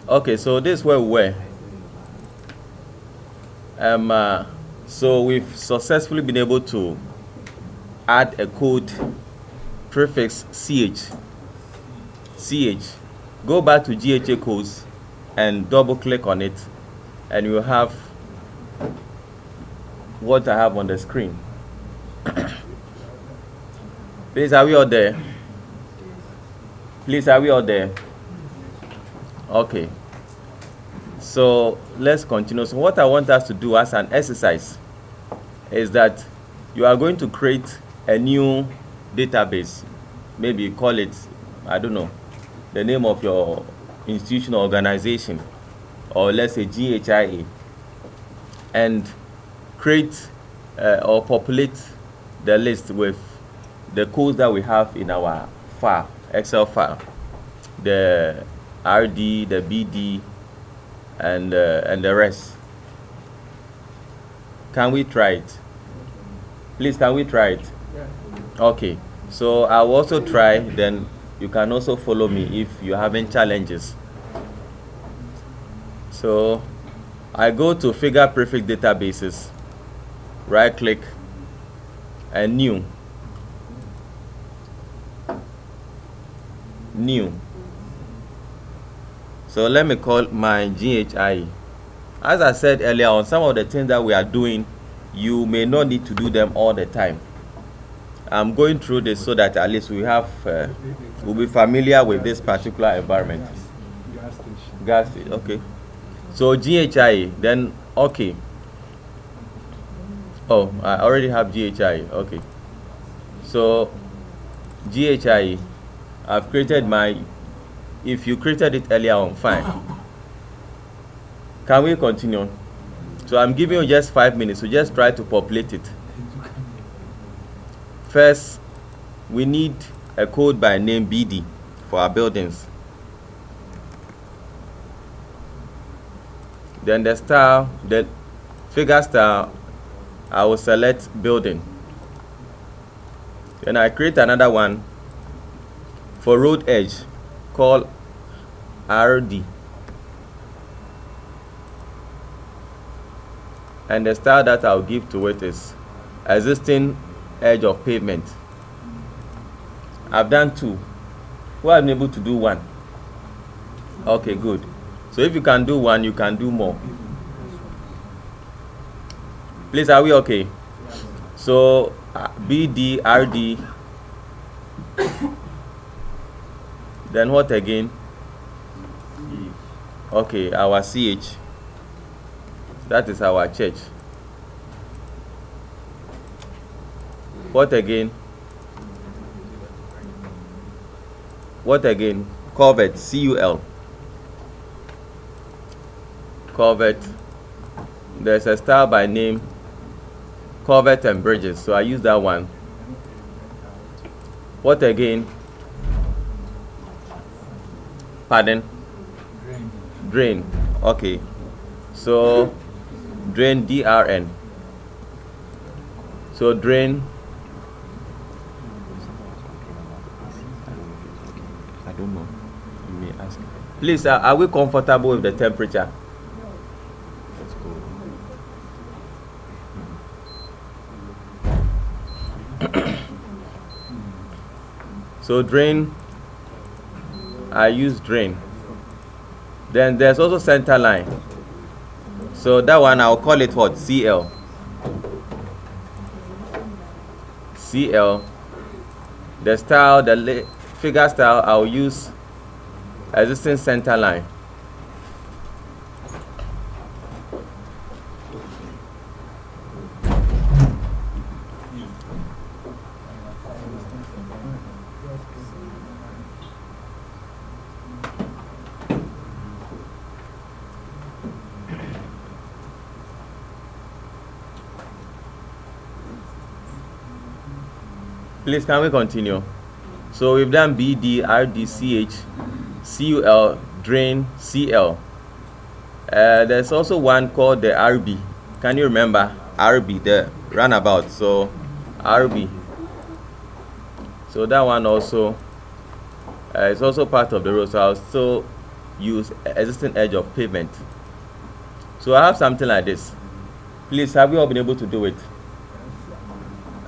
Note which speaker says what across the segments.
Speaker 1: Okay, so this is where we were. So we've successfully been able to add a code prefix ch. Go back to GHA codes and double click on it, and you have what I have on the screen. Please, are we all there? Please, are we all there? Okay. So let's continue. So what I want us to do as an exercise is that you are going to create a new database. Maybe call it, I don't know, the name of your institution or organization, or let's say GhIE, and create or populate the list with the codes that we have in our file, Excel file, the RD, the BD, and the rest. Can we try it? Please, can we try it? Okay, so I'll also try, then you can also follow me if you're having challenges. So I go to figure prefix databases, right click, and new. So let me call my GhIE. As I said earlier on, some of the things that we are doing, you may not need to do them all the time. I'm going through this so that at least we'll be familiar with this particular environment. Gas station, okay. So GhIE, then okay. Oh, I already have GhIE, okay. So GhIE, I've created my, if you created it earlier on, fine. Can we continue? So I'm giving you just 5 minutes, so just try to populate it. First, we need a code by name BD for our buildings. Then the style, the figure style, I will select building. Then I create another one for road edge called RD. And the style that I'll give to it is existing edge of pavement. I've done 2. Who have been able to do 1? Okay, good. So if you can do 1, you can do more. Please, are we okay? So BD, RD. Then what again? Okay, our CH. That is our church. What again? What again? Covert, CUL. Covert. There's a style by name Covert and Bridges, so I use that one. What again? Pardon? Drain. Okay. So drain, DRN. So drain. I don't know. You may ask. Please, are we comfortable with the temperature? Let's go. So drain, I use drain. Then there's also center line. So that one I'll call it what? CL. CL. The style, the figure style, I'll use existing center line. Please, can we continue? So we've done BD, RD, CH, CUL, drain, CL. There's also one called the RB. Can you remember? RB, the runabout. So RB. So that one also is also part of the road. So I'll still use existing edge of pavement. So I have something like this. Please, have you all been able to do it?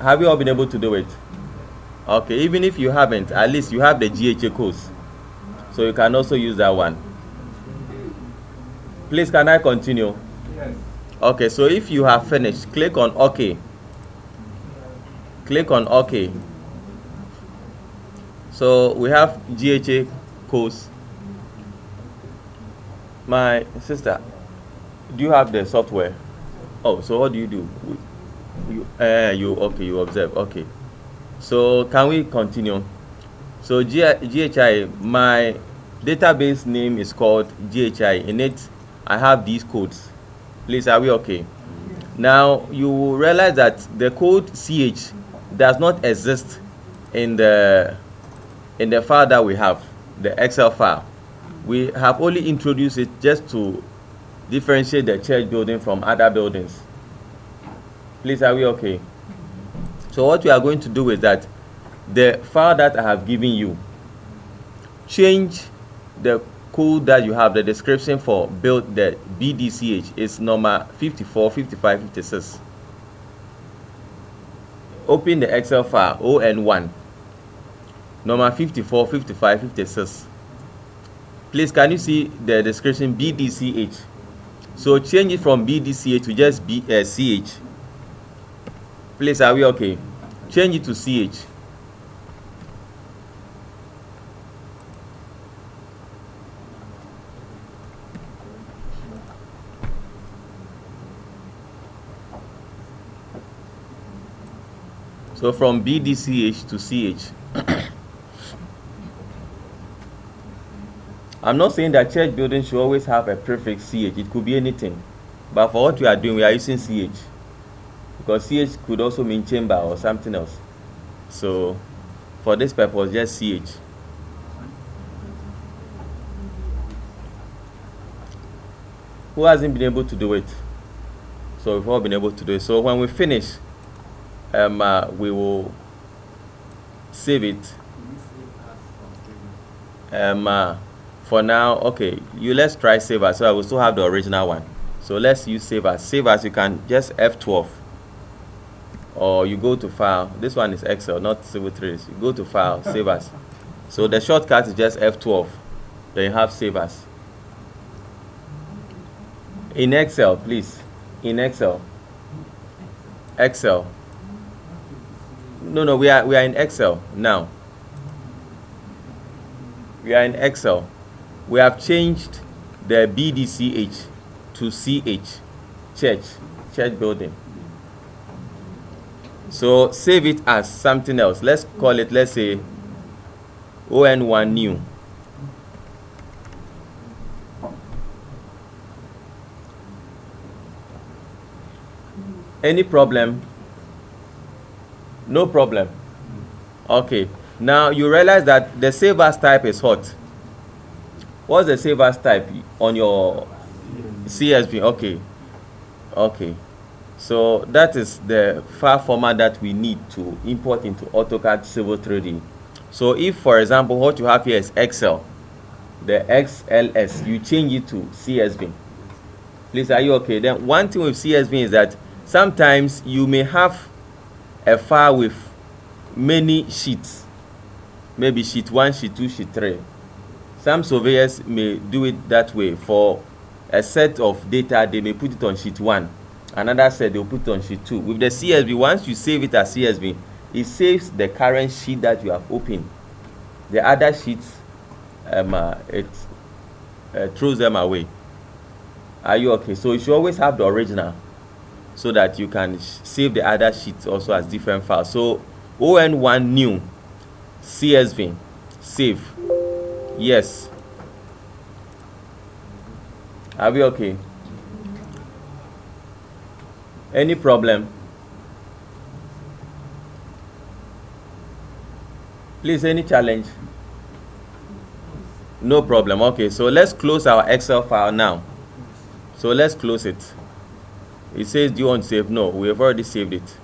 Speaker 1: Have you all been able to do it? Okay, even if you haven't, at least you have the GHIE course, so you can also use that one. Please, can I continue?
Speaker 2: Yes.
Speaker 1: Okay, so if you have finished, click on OK. Click on OK. So we have GHIE course. My sister, do you have the software? Oh, so what do? You observe. Okay. So can we continue? So GhIE, my database name is called GhIE. In it, I have these codes. Please, are we okay? Now you will realize that the code CH does not exist in the file that we have, the Excel file. We have only introduced it just to differentiate the church building from other buildings. Please, are we okay? So what we are going to do is that the file that I have given you, change the code that you have, the description for build the BDCH is number 54, 55, 56. Open the Excel file ON1, number 54, 55, 56. Please, can you see the description BDCH? So change it from BDCH to just CH. Please, are we okay? Change it to CH. So from BDCH to CH. I'm not saying that church buildings should always have a prefix CH. It could be anything. But for what we are doing, we are using CH. Because CH could also mean chamber or something else. So for this purpose, just CH. Who hasn't been able to do it? So we've all been able to do it. So when we finish, we will save it. For now, okay, let's try save as. So I will still have the original one. So let's use save as. Save as, you can just F12, or you go to file. This one is Excel, not Civil 3ds. You go to file, save as. So the shortcut is just F12. Then you have save as. In Excel, please. In Excel. Excel. No, we are in Excel now. We are in Excel. We have changed the BDCH to CH, church building. So save it as something else. Let's call it, let's say, ON1 new. Any problem? No problem. Okay. Now you realize that the save as type is what? What's the save as type on your CSV? Okay. So that is the file format that we need to import into AutoCAD Civil 3D. So if, for example, what you have here is Excel, the XLS, you change it to CSV. Please, are you okay? Then one thing with CSV is that sometimes you may have a file with many sheets, maybe sheet 1, sheet 2, sheet 3. Some surveyors may do it that way. For a set of data, they may put it on sheet 1. Another set, they'll put it on sheet 2. With the CSV, once you save it as CSV, it saves the current sheet that you have opened. The other sheets, it throws them away. Are you okay? So you should always have the original, so that you can save the other sheets also as different files. So ON1 new, CSV, save. Yes. Are we okay? Any problem? Please, any challenge? No problem. Okay, so let's close our Excel file now. So let's close it. It says, do you want to save? No, we have already saved it.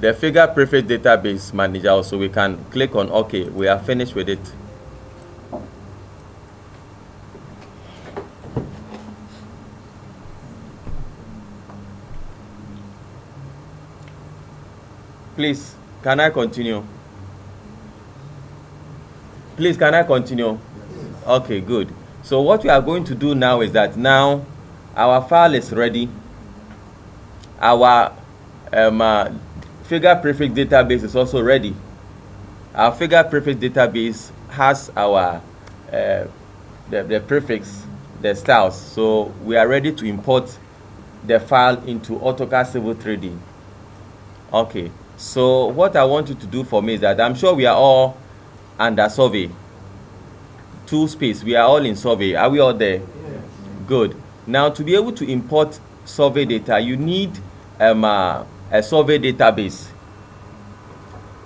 Speaker 1: the figure prefix database manager, so we can click on OK. We are finished with it. Please, can I continue? Please, can I continue? Okay, good. So what we are going to do now is that now our file is ready. Our figure prefix database is also ready. Our figure prefix database has our the prefix, the styles. So we are ready to import the file into AutoCAD Civil 3D. Okay. So what I want you to do for me is that I'm sure we are all under survey. Tool space, we are all in survey. Are we all there? Yes. Good. Now to be able to import survey data, you need a survey database.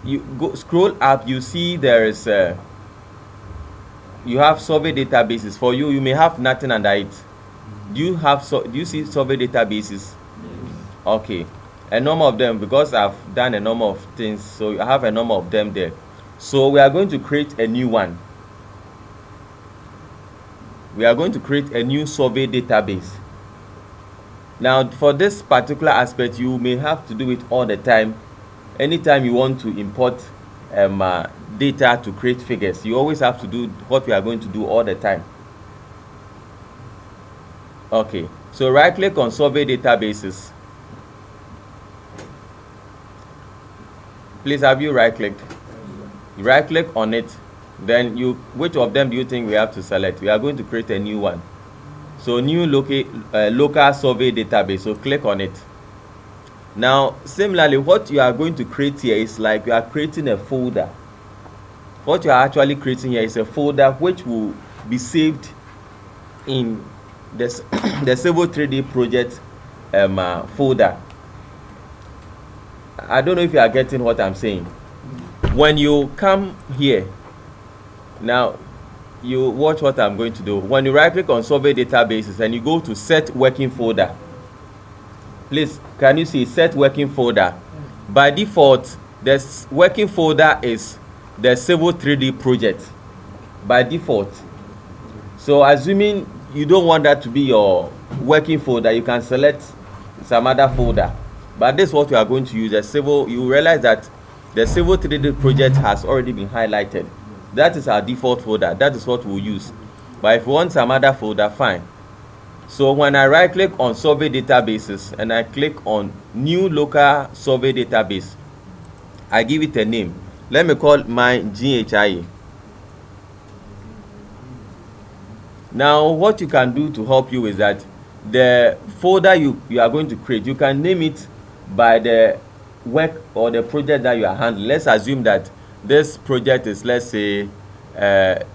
Speaker 1: You go scroll up, you see there is you have survey databases. For you, you may have nothing under it. Do you see survey databases? Yes. Okay. A number of them, because I've done a number of things, so I have a number of them there. So we are going to create a new one. We are going to create a new survey database. Now for this particular aspect, you may have to do it all the time. Anytime you want to import data to create figures, you always have to do what we are going to do all the time. Okay, so right click on survey databases. Please, have you right clicked? Right click on it, then which of them do you think we have to select? We are going to create a new one. So new local survey database, so click on it. Now similarly, what you are going to create here is like you are creating a folder. What you are actually creating here is a folder which will be saved in the Civil 3D project folder. I don't know if you are getting what I'm saying. When you come here, now you watch what I'm going to do. When you right click on survey databases and you go to set working folder, please, can you see set working folder? By default, the working folder is the Civil 3D project by default. So assuming you don't want that to be your working folder, you can select some other folder. But this is what we are going to use. The civil, you realize that the Civil 3D project has already been highlighted. That is our default folder. That is what we'll use. But if you want some other folder, fine. So when I right click on survey databases and I click on new local survey database, I give it a name. Let me call mine GhIE. Now what you can do to help you is that the folder you are going to create, you can name it by the work or the project that you are handling. Let's assume that this project is, let's say,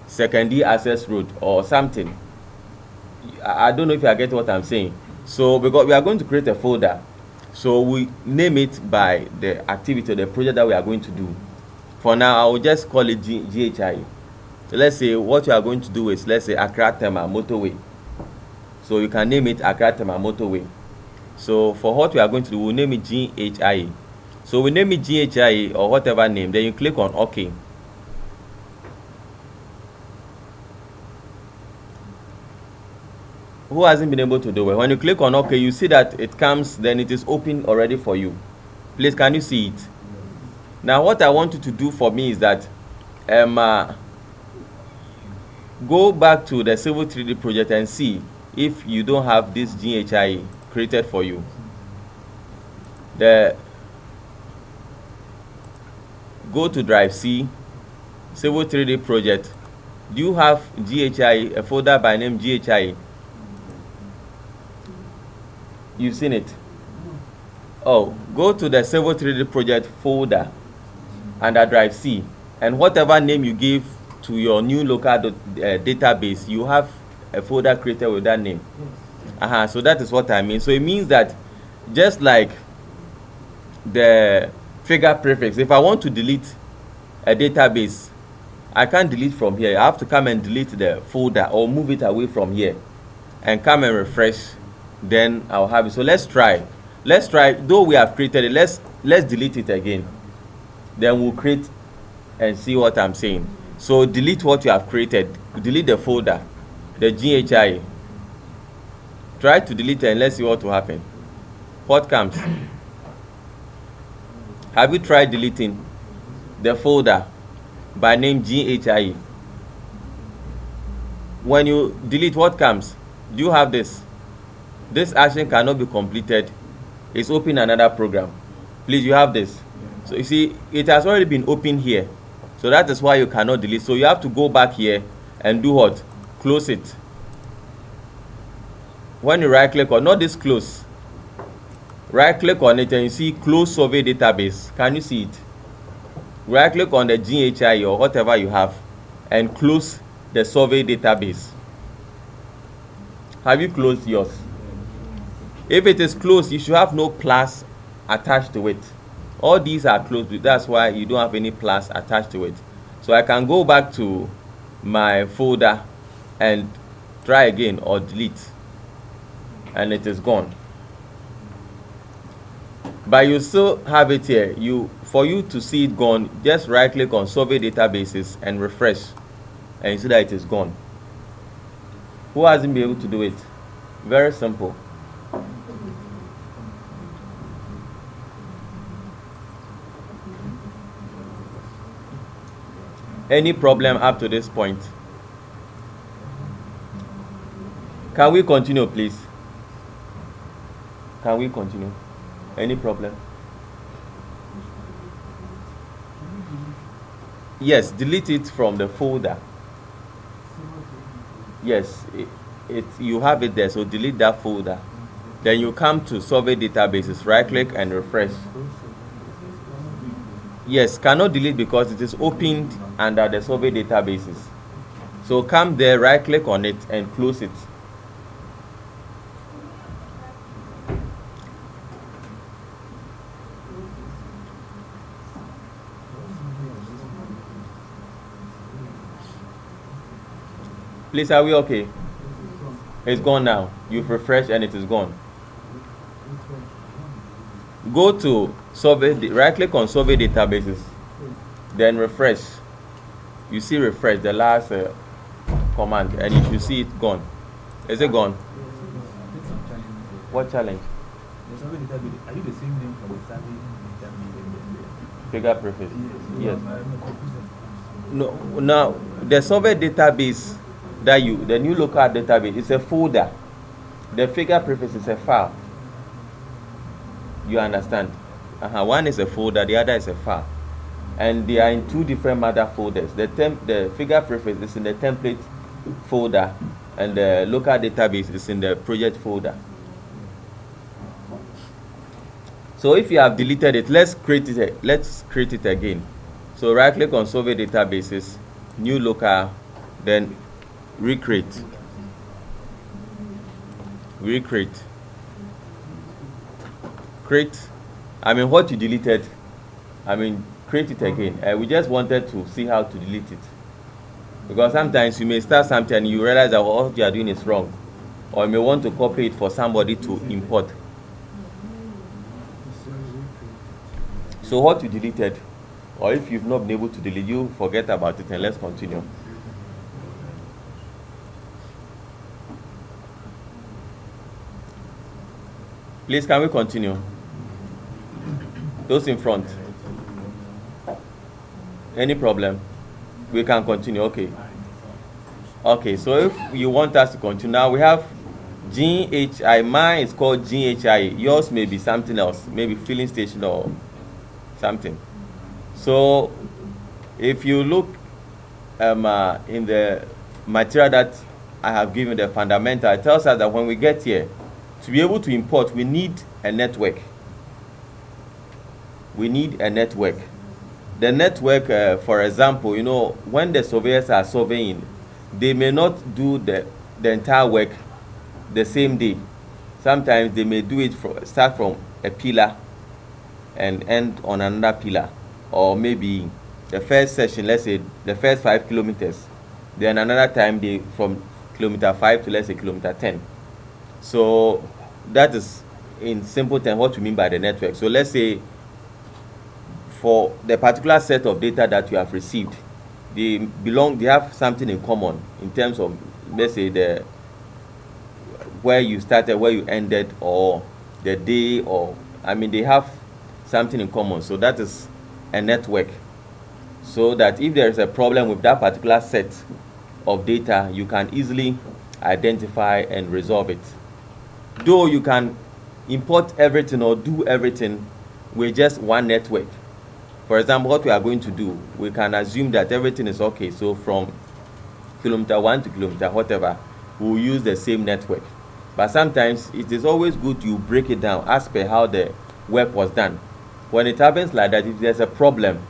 Speaker 1: secondary access road or something. I don't know if you get what I'm saying. So because we are going to create a folder, so we name it by the activity or the project that we are going to do. For now, I will just call it GhIE. So let's say what you are going to do is, let's say, Accra Tema Motorway. So you can name it Accra Tema Motorway. So for what we are going to do, we'll name it GhIE. So we name it GhIE or whatever name, then you click on OK. Who hasn't been able to do it? When you click on OK, you see that it comes, then it is open already for you. Please, can you see it? Now what I want you to do for me is that go back to the Civil 3D project and see if you don't have this GhIE created for you. Go to Drive C, Civil 3D project. Do you have GhIE, a folder by name GhIE? You've seen it? Oh, go to the Civil 3D project folder under Drive C, and whatever name you give to your new local database, you have a folder created with that name. So that is what I mean. So it means that just like the figure prefix, if I want to delete a database, I can't delete from here. I have to come and delete the folder or move it away from here and come and refresh, then I'll have it. So let's try, though we have created it, let's delete it again. Then we'll create and see what I'm saying. So delete what you have created. Delete the folder, the GhIE. Try to delete it and let's see what will happen. What comes? Have you tried deleting the folder by name GhIE? When you delete, what comes? Do you have this? This action cannot be completed. It's open another program. Please, you have this. So you see, it has already been opened here. So that is why you cannot delete. So you have to go back here and do what? Close it. When you right click on, not this close. Right click on it and you see close survey database. Can you see it? Right click on the GhIE or whatever you have and close the survey database. Have you closed yours? If it is closed, you should have no plus attached to it. All these are closed. That's why you don't have any plus attached to it. So I can go back to my folder and try again or delete, and it is gone. But you still have it here. For you to see it gone, just right click on survey databases and refresh, and you see that it is gone. Who hasn't been able to do it? Very simple. Any problem up to this point? Can we continue, please? Can we continue? Any problem? Yes, delete it from the folder. Yes, you have it there, so delete that folder. Then you come to survey databases, right click and refresh. Yes, cannot delete because it is opened under the survey databases. So come there, right click on it and close it. Please, are we okay? It's gone now. You've refreshed and it is gone. Go to survey, right click on survey databases, then refresh. You see refresh, the last command, and you should see it gone. Is it gone? What challenge?
Speaker 2: The survey database, are you the same name for the survey database?
Speaker 1: Figure preface. Yes. No, now the survey database the new local database is a folder. The figure preface is a file. You understand? One is a folder, the other is a file, and they are in two different mother folders. The figure preface is in the template folder, and the local database is in the project folder. So if you have deleted it, let's create it again. So right click on survey databases, new local, then recreate. Create. What you deleted, create it again. We just wanted to see how to delete it, because sometimes you may start something and you realize that what you are doing is wrong, or you may want to copy it for somebody to import. So what you deleted, or if you've not been able to delete, you forget about it and let's continue. Please, can we continue? Those in front. Any problem? We can continue. Okay, so if you want us to continue, now we have GhIE. Mine is called GhIE. Yours may be something else, maybe filling station or something. So if you look in the material that I have given, the fundamental, it tells us that when we get here, to be able to import, we need a network. The network, for example, when the surveyors are surveying, they may not do the entire work the same day. Sometimes they may do it start from a pillar and end on another pillar, or maybe the first session, let's say the first 5 kilometers, then another time they from kilometer 5 to, let's say, kilometer 10. So that is in simple terms what we mean by the network. So let's say for the particular set of data that you have received, they have something in common in terms of, let's say, the where you started, where you ended, or the day, or they have something in common. So that is a network. So that if there is a problem with that particular set of data, you can easily identify and resolve it. Though you can import everything or do everything with just one network. For example, what we are going to do, we can assume that everything is okay. So from kilometer 1 to kilometer whatever, we'll use the same network. But sometimes it is always good you break it down as per how the work was done. When it happens like that, if there's a problem,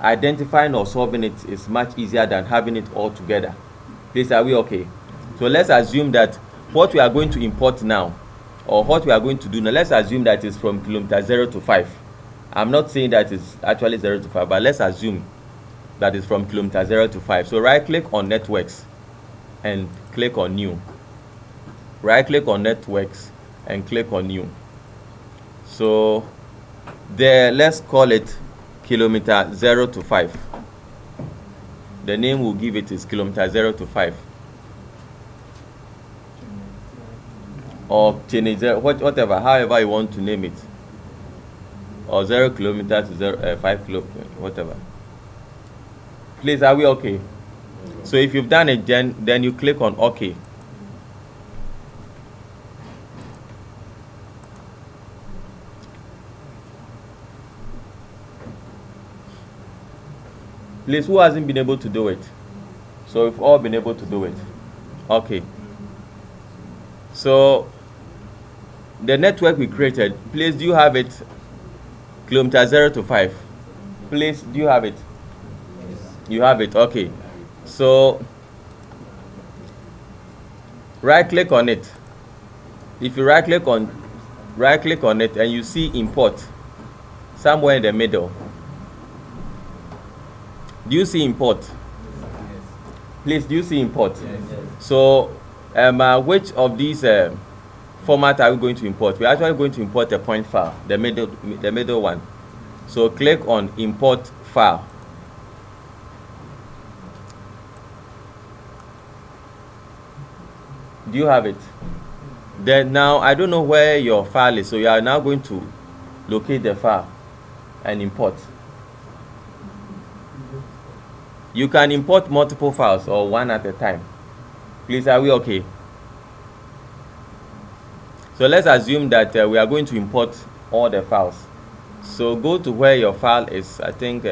Speaker 1: identifying or solving it is much easier than having it all together. Please, are we okay? So let's assume that what we are going to import now, or what we are going to do now, let's assume that it's from kilometer 0 to 5. I'm not saying that it's actually 0 to 5, but let's assume that it's from kilometer 0 to 5. So right click on networks and click on new. Right click on networks and click on new. So there, let's call it kilometer 0 to 5. The name we'll give it is kilometer 0 to 5. Or change whatever, however you want to name it. Or 0 kilometer to 5 kilometer, whatever. Please, are we okay? So if you've done it, then you click on OK. Please, who hasn't been able to do it? So we've all been able to do it. Okay. So the network we created, please, do you have it? Kilometer 0 to 5. Please, do you have it? Yes. You have it. Okay. So right click on it. If you right click on it and you see import somewhere in the middle. Do you see import? Yes. Please, do you see import? Yes. So which of these format are we going to import? We're actually going to import a point file, the middle one. So click on import file. Do you have it? Then now I don't know where your file is, so you are now going to locate the file and import. You can import multiple files or one at a time. Please, are we okay? So let's assume that we are going to import all the files. So go to where your file is. I think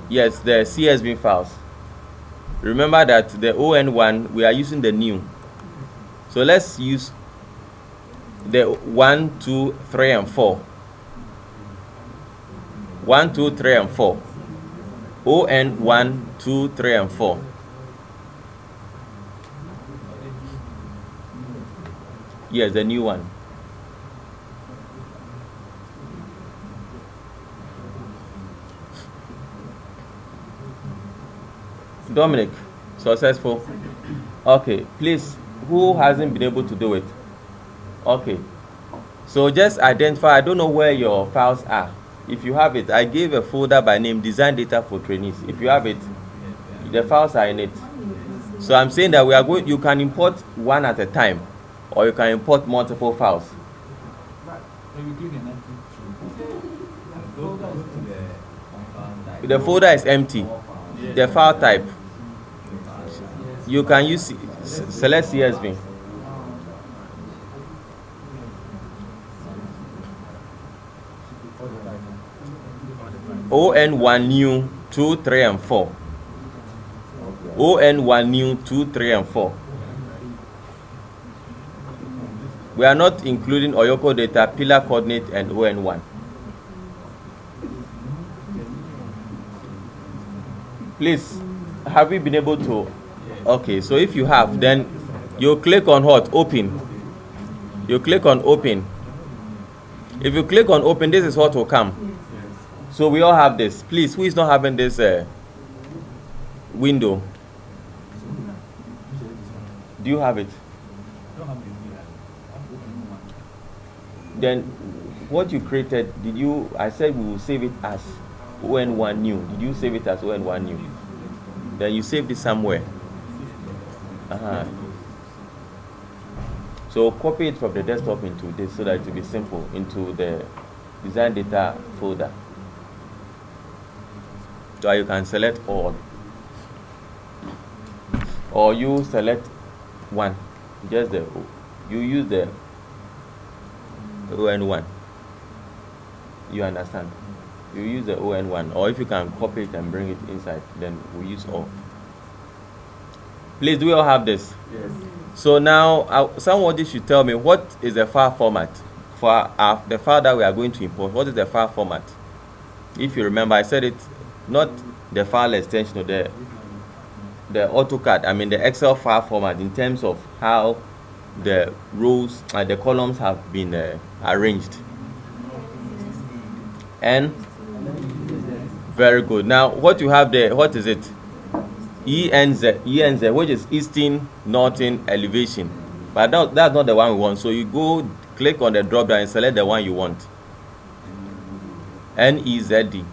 Speaker 1: yes, the CSV files. Remember that the ON1, we are using the new. So let's use the 1, 2, 3, and 4. 1, 2, 3, and 4. ON 1, 2, 3, and 4. Yes, the new one. Dominic, successful. Okay, please, who hasn't been able to do it? Okay, so just identify. I don't know where your files are. If you have it, I gave a folder by name Design Data for Trainees. If you have it, the files are in it. So I'm saying that you can import one at a time, or you can import multiple files. The folder is empty. The file type, you can use select CSV. ON1 new 2, 3, and 4. ON1 new 2, 3, and 4. We are not including Oyoko data, pillar coordinate, and ON1. Please, have we been able to? Okay, so if you have, then you click on what? Open. You click on open. If you click on open, this is what will come. So we all have this. Please, who is not having this window? Do you have it? then what you created, I said we will save it as ON1 new. Did you save it as ON1 new? Then you saved it somewhere. So copy it from the desktop into this so that it will be simple, into the design data folder. So you can select all, or you select one, just you use the ON1. You understand? You use the ON1, or if you can copy it and bring it inside, then we use all. Please, do we all have this?
Speaker 2: Yes.
Speaker 1: So now somebody should tell me what is the file format for the file that we are going to import. What is the file format? If you remember, I said it, not the file extension or the AutoCAD, I mean the Excel file format, in terms of how the rows and the columns have been arranged. And very good. Now what you have there, what is it? ENZ, which is Eastern Northern Elevation, but that's not the one we want. So you go click on the drop down and select the one you want. NEZD.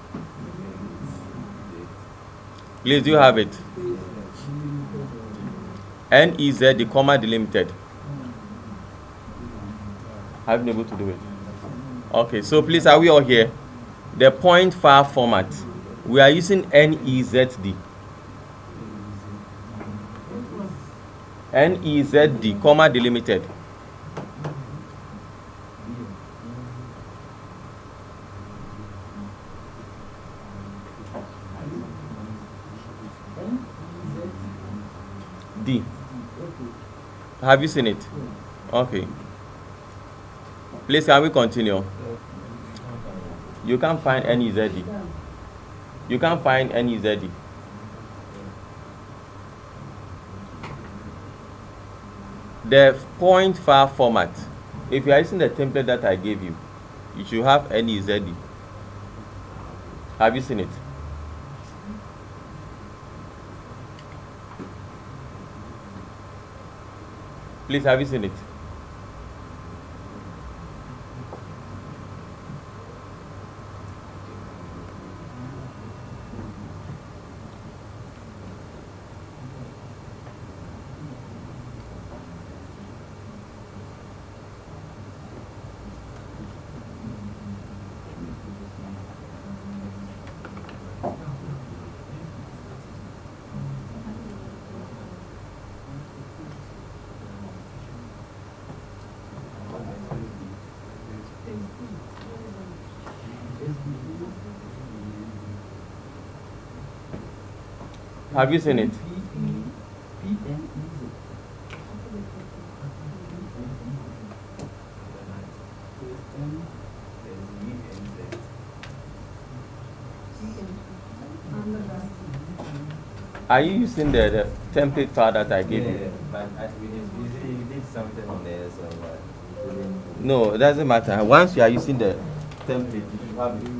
Speaker 1: Please, do you have it? NEZD, comma delimited. Have you been able to do it? Okay, so please, are we all here? The point file format, we are using NEZD. NEZD, comma delimited. D. Have you seen it? Okay. Please, can we continue? You can't find NEZD. You can't find NEZD. The point file format, if you are using the template that I gave you, you should have NEZD. Have you seen it? Please, have you seen it? Have you seen it? Are you using the template file that I gave you?
Speaker 2: But we did something on there, so
Speaker 1: No, it doesn't matter. Once you are using the template, you should have it.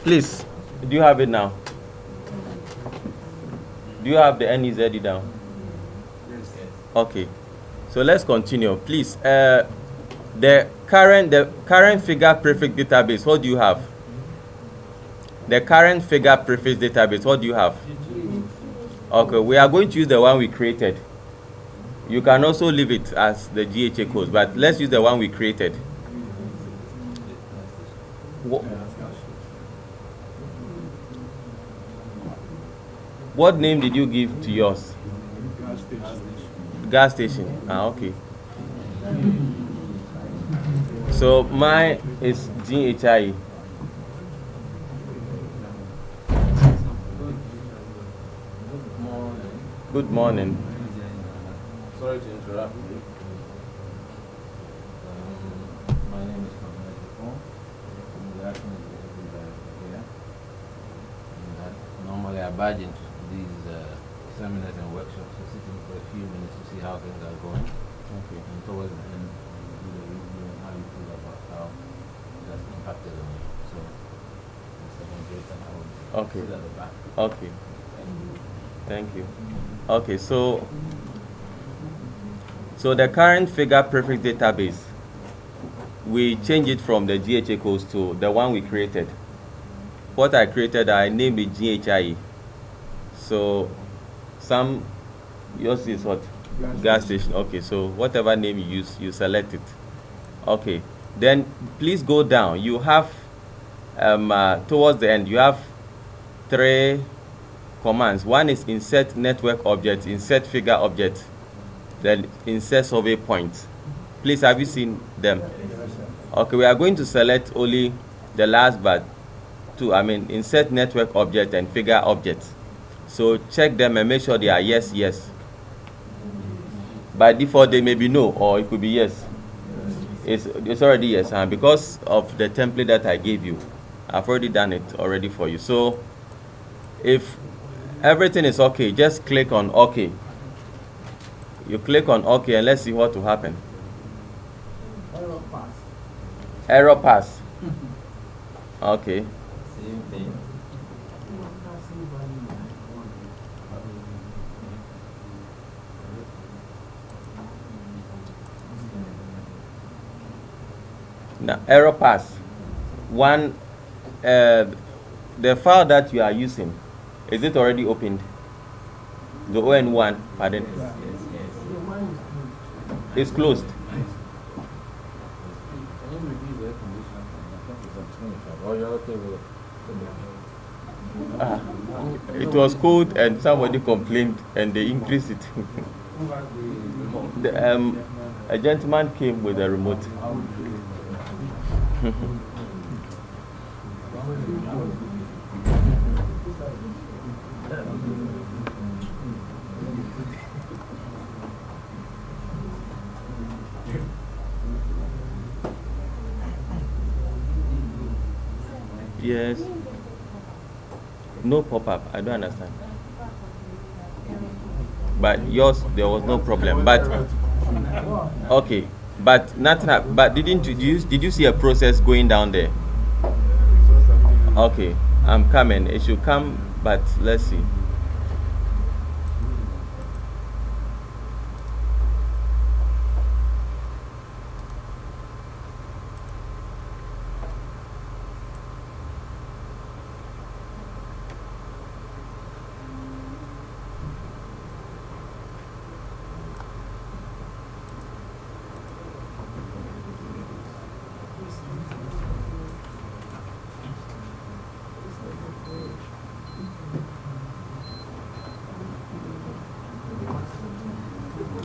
Speaker 1: Please, do you have it now? Do you have the NEZD down?
Speaker 2: yes.
Speaker 1: Okay. So let's continue. Please, the current figure prefix database, what do you have? The current figure prefix database, what do you have? Okay, we are going to use the one we created. You can also leave it as the GHA codes, but let's use the one we created. What name did you give to yours? gas station. Okay. So mine is GhIE. Good morning.
Speaker 3: Sorry to interrupt you. My name is here. Normally I badge into these seminars and workshops to sit in for a few minutes to see how things are going.
Speaker 1: Okay.
Speaker 3: And towards the end, do the review and how you feel about how it has impacted on you. So, Mr. Moderator, I will
Speaker 1: Okay.
Speaker 3: sit at the back.
Speaker 1: Okay.
Speaker 3: Thank you.
Speaker 1: Thank you. Okay, so the current figure prefix database, we change it from the GHA codes to the one we created. What I created, I named it GhIE. So yours is what? Gas station. Okay, so whatever name you use, you select it. Okay, then please go down. You have towards the end, you have 3 commands. One is insert network object, insert figure object, then insert survey point. Please, have you seen them? Okay, we are going to select only the last but 2. Insert network object and figure object. So check them and make sure they are yes, yes. By default, they may be no, or it could be yes. It's already yes, because of the template that I gave you. I've already done it already for you. So if everything is okay, just click on OK. You click on OK and let's see what will happen.
Speaker 2: Error pass.
Speaker 1: Error pass. Okay.
Speaker 3: Same thing.
Speaker 1: Now, error pass. One, the file that you are using, is it already opened? The ON1, pardon?
Speaker 3: Yes.
Speaker 1: It's closed.
Speaker 3: Can you review the air conditioner? I think it's on 25. Oh, you're okay with it?
Speaker 1: It was cold and somebody complained and they increased it. A gentleman came with a remote. Yes. No pop-up. I don't understand. But yours, there was no problem. But okay. But nothing. But did you see a process going down there? Okay. I'm coming. It should come. But let's see.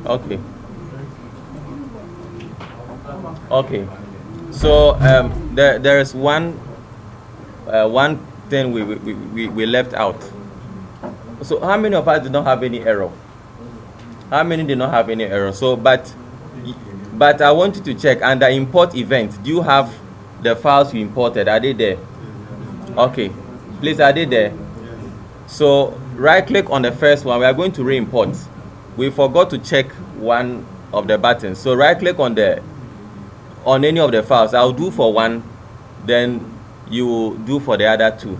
Speaker 1: Okay. Okay. So there is one thing we left out. So how many of us did not have any error? How many did not have any error? So but I want you to check under import event. Do you have the files you imported? Are they there? Okay. Please, are they there? So right click on the first one. We are going to re-import. We forgot to check one of the buttons. So right click on any of the files. I'll do for one, then you will do for the other 2.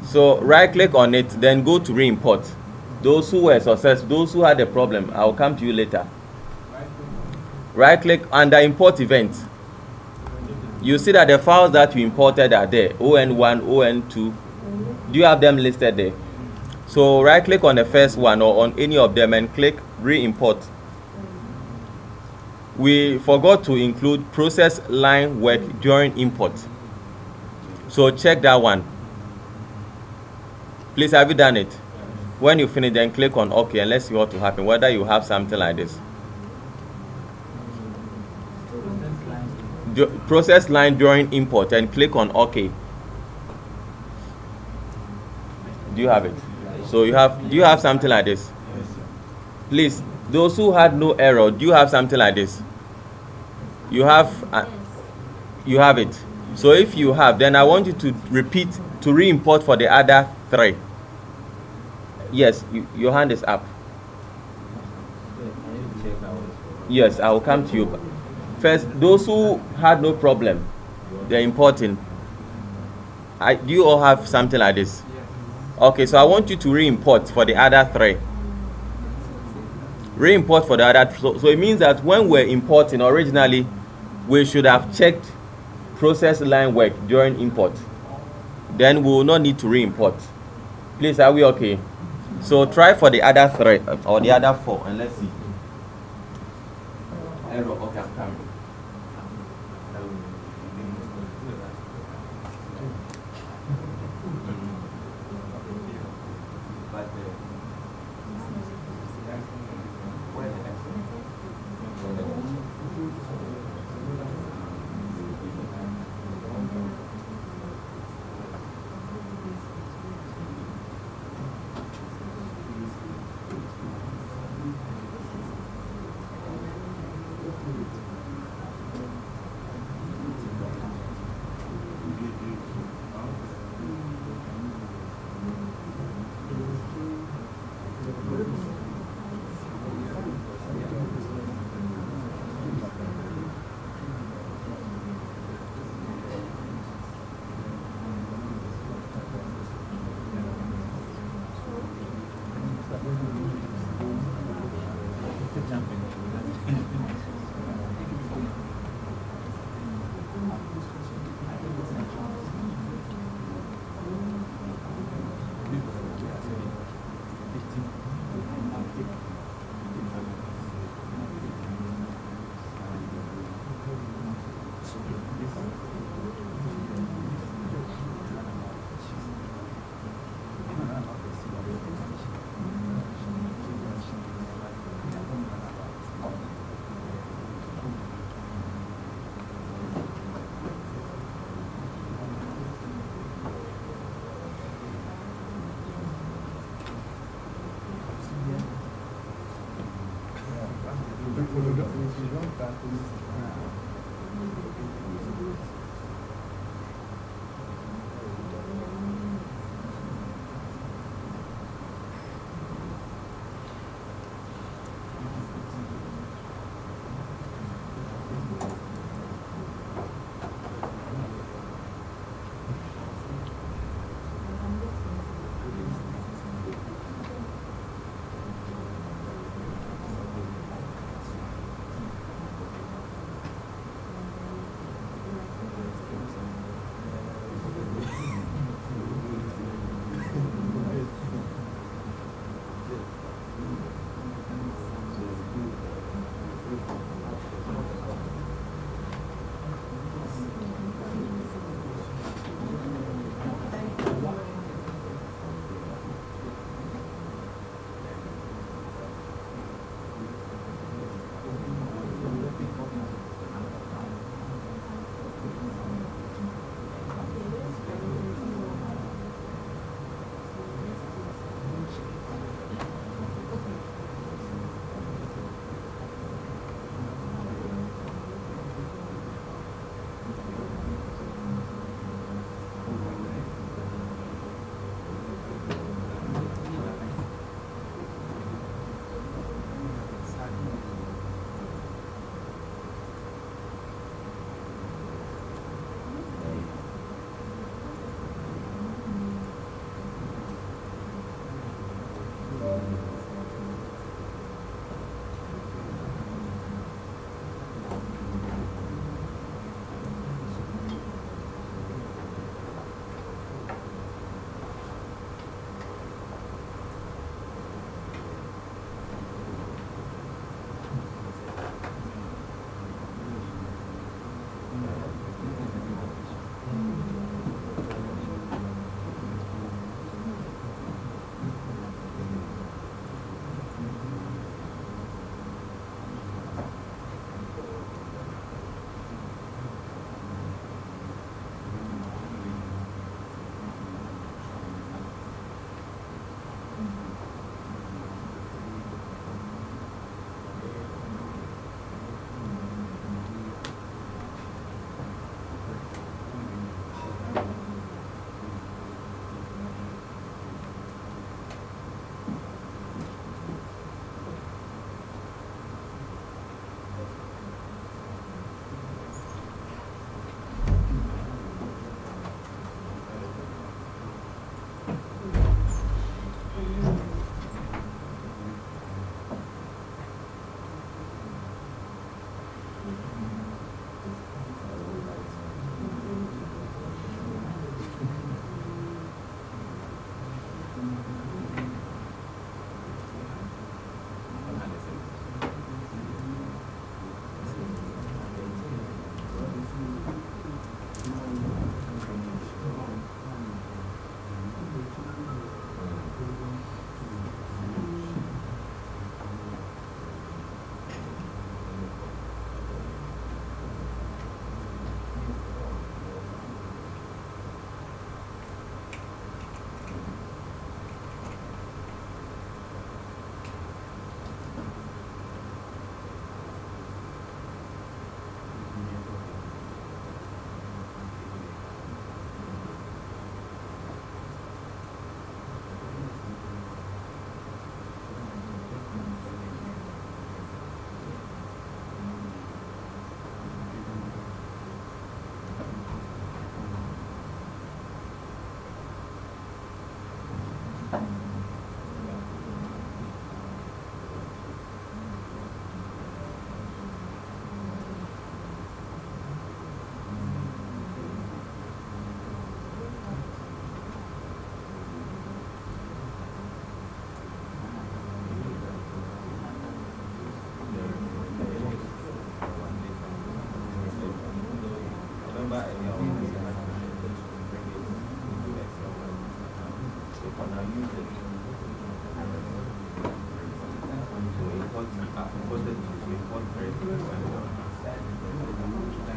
Speaker 1: So right click on it, then go to re-import. Those who were successful, those who had a problem, I'll come to you later. Right click under import event. You see that the files that you imported are there, ON1, ON2. Do you have them listed there? So right click on the first one or on any of them and click re-import. We forgot to include process line work during import. So check that one. Please, have you done it? When you finish, then click on OK and let's see what will happen, whether you have something like this. Process line during import and click on OK. Do you have it? So you have, do you have something like this? Please, those who had no error, do you have something like this? You have, you have it. So if you have, then I want you to repeat, to re-import for the other 3. Yes, your hand is up. Yes, I will come to you. First, those who had no problem, they're importing. Do you all have something like this? Okay, so I want you to re-import for the other 3. Re-import for the other. So it means that when we're importing originally, we should have checked process line work during import. Then we will not need to re-import. Please, are we okay? So try for the other 3 or the other 4 and let's see. Error, okay, I'm coming.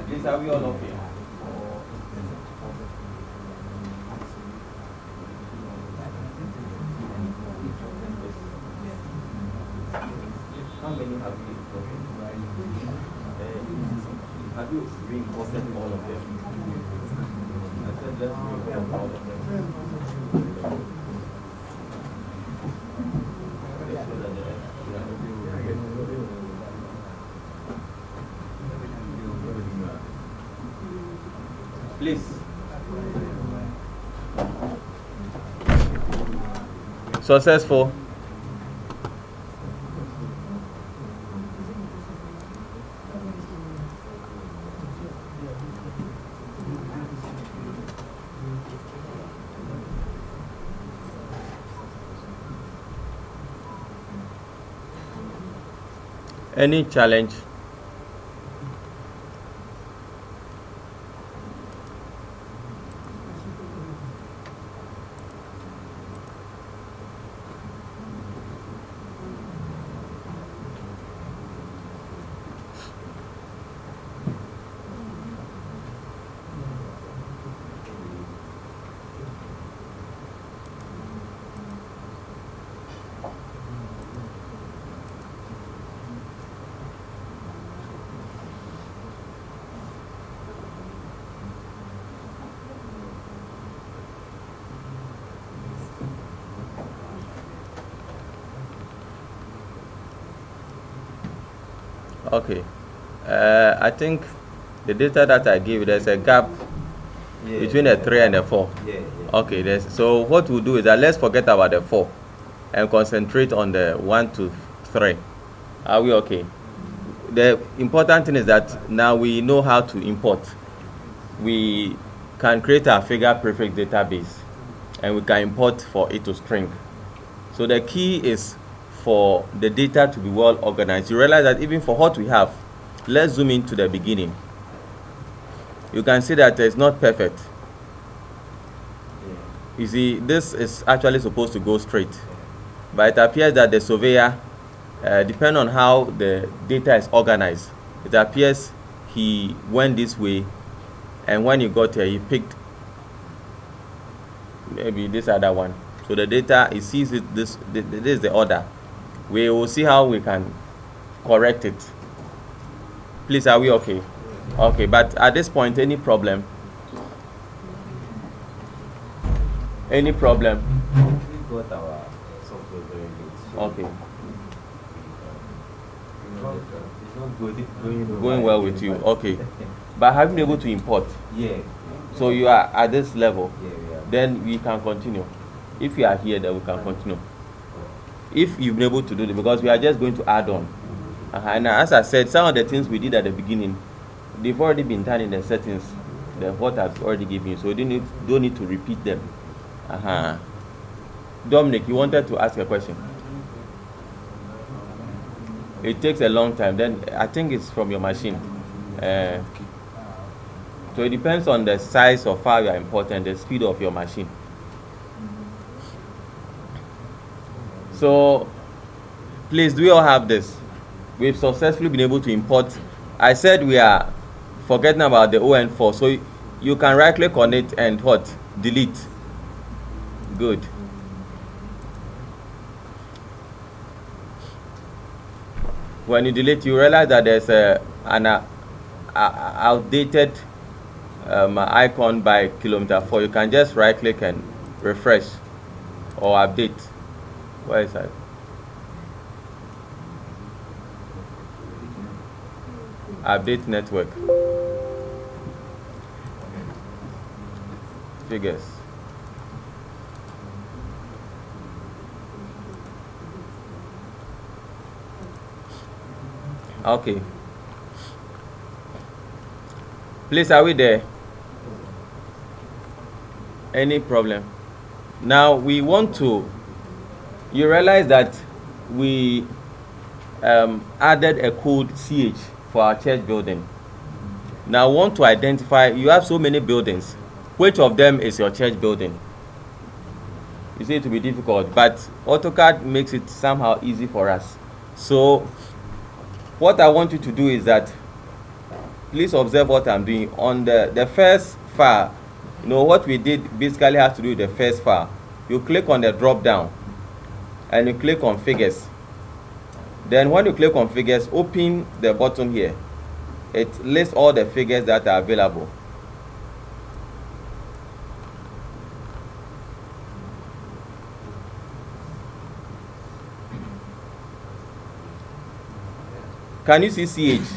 Speaker 1: Please, are we all okay? How many have you imported? Have you re-imported all of them? I said let's re-import all of them. Please. Successful. Any challenge? Okay. I think the data that I give, there's a gap between a 3 and a 4. Okay, so what we'll do is that let's forget about the 4 and concentrate on the 1 to 3. Are we okay? The important thing is that now we know how to import. We can create a figure prefix database and we can import for it to string. So the key is for the data to be well organized. You realize that even for what we have, let's zoom into the beginning. You can see that it's not perfect. You see, this is actually supposed to go straight, but it appears that the surveyor, depending on how the data is organized, it appears he went this way, and when he got here, he picked maybe this other one. So the data, he sees it, this is the order. We will see how we can correct it. Please, are we okay? Okay, but at this point, any problem? Any problem?
Speaker 3: We got our software very late.
Speaker 1: Okay.
Speaker 3: It's not
Speaker 1: Going well with you. Okay. But have you been able to import?
Speaker 3: Yeah.
Speaker 1: So you are at this level.
Speaker 3: Yeah.
Speaker 1: Then we can continue. If you are here, then we can continue. If you've been able to do it, because we are just going to add on. And as I said, some of the things we did at the beginning, they've already been done in the settings. The what I've already given you, so you don't need to repeat them. Dominic, you wanted to ask a question. It takes a long time. Then I think it's from your machine. So it depends on the size of file you are importing, the speed of your machine. So please, do we all have this? We've successfully been able to import. I said we are forgetting about the ON4, so you can right click on it and what? Delete. Good. When you delete, you realize that there's an outdated icon by kilometer 4. You can just right click and refresh or update. Where is that? Update network. Figures. Okay. Please, are we there? Any problem? Now we want to. You realize that we added a code CH for our church building. Now want to identify, you have so many buildings. Which of them is your church building? You see, it will be difficult, but AutoCAD makes it somehow easy for us. So what I want you to do is that, please observe what I'm doing. On the first file, what we did basically has to do with the first file. You click on the drop down and you click on figures. Then when you click on figures, open the button here. It lists all the figures that are available. Can you see CH?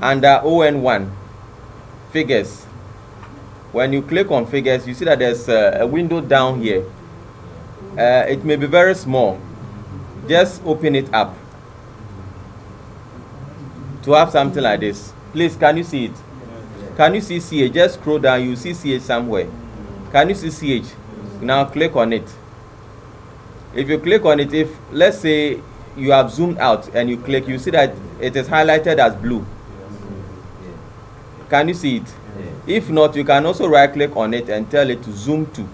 Speaker 1: Under ON1, figures. When you click on figures, you see that there's a window down here. It may be very small. Just open it up to have something like this. Please, can you see it? Can you see CH? Just scroll down, you see CH somewhere. Can you see CH? Now click on it. If you click on it, if let's say you have zoomed out and you click, you see that it is highlighted as blue. Can you see it? If not, you can also right click on it and tell it to zoom to.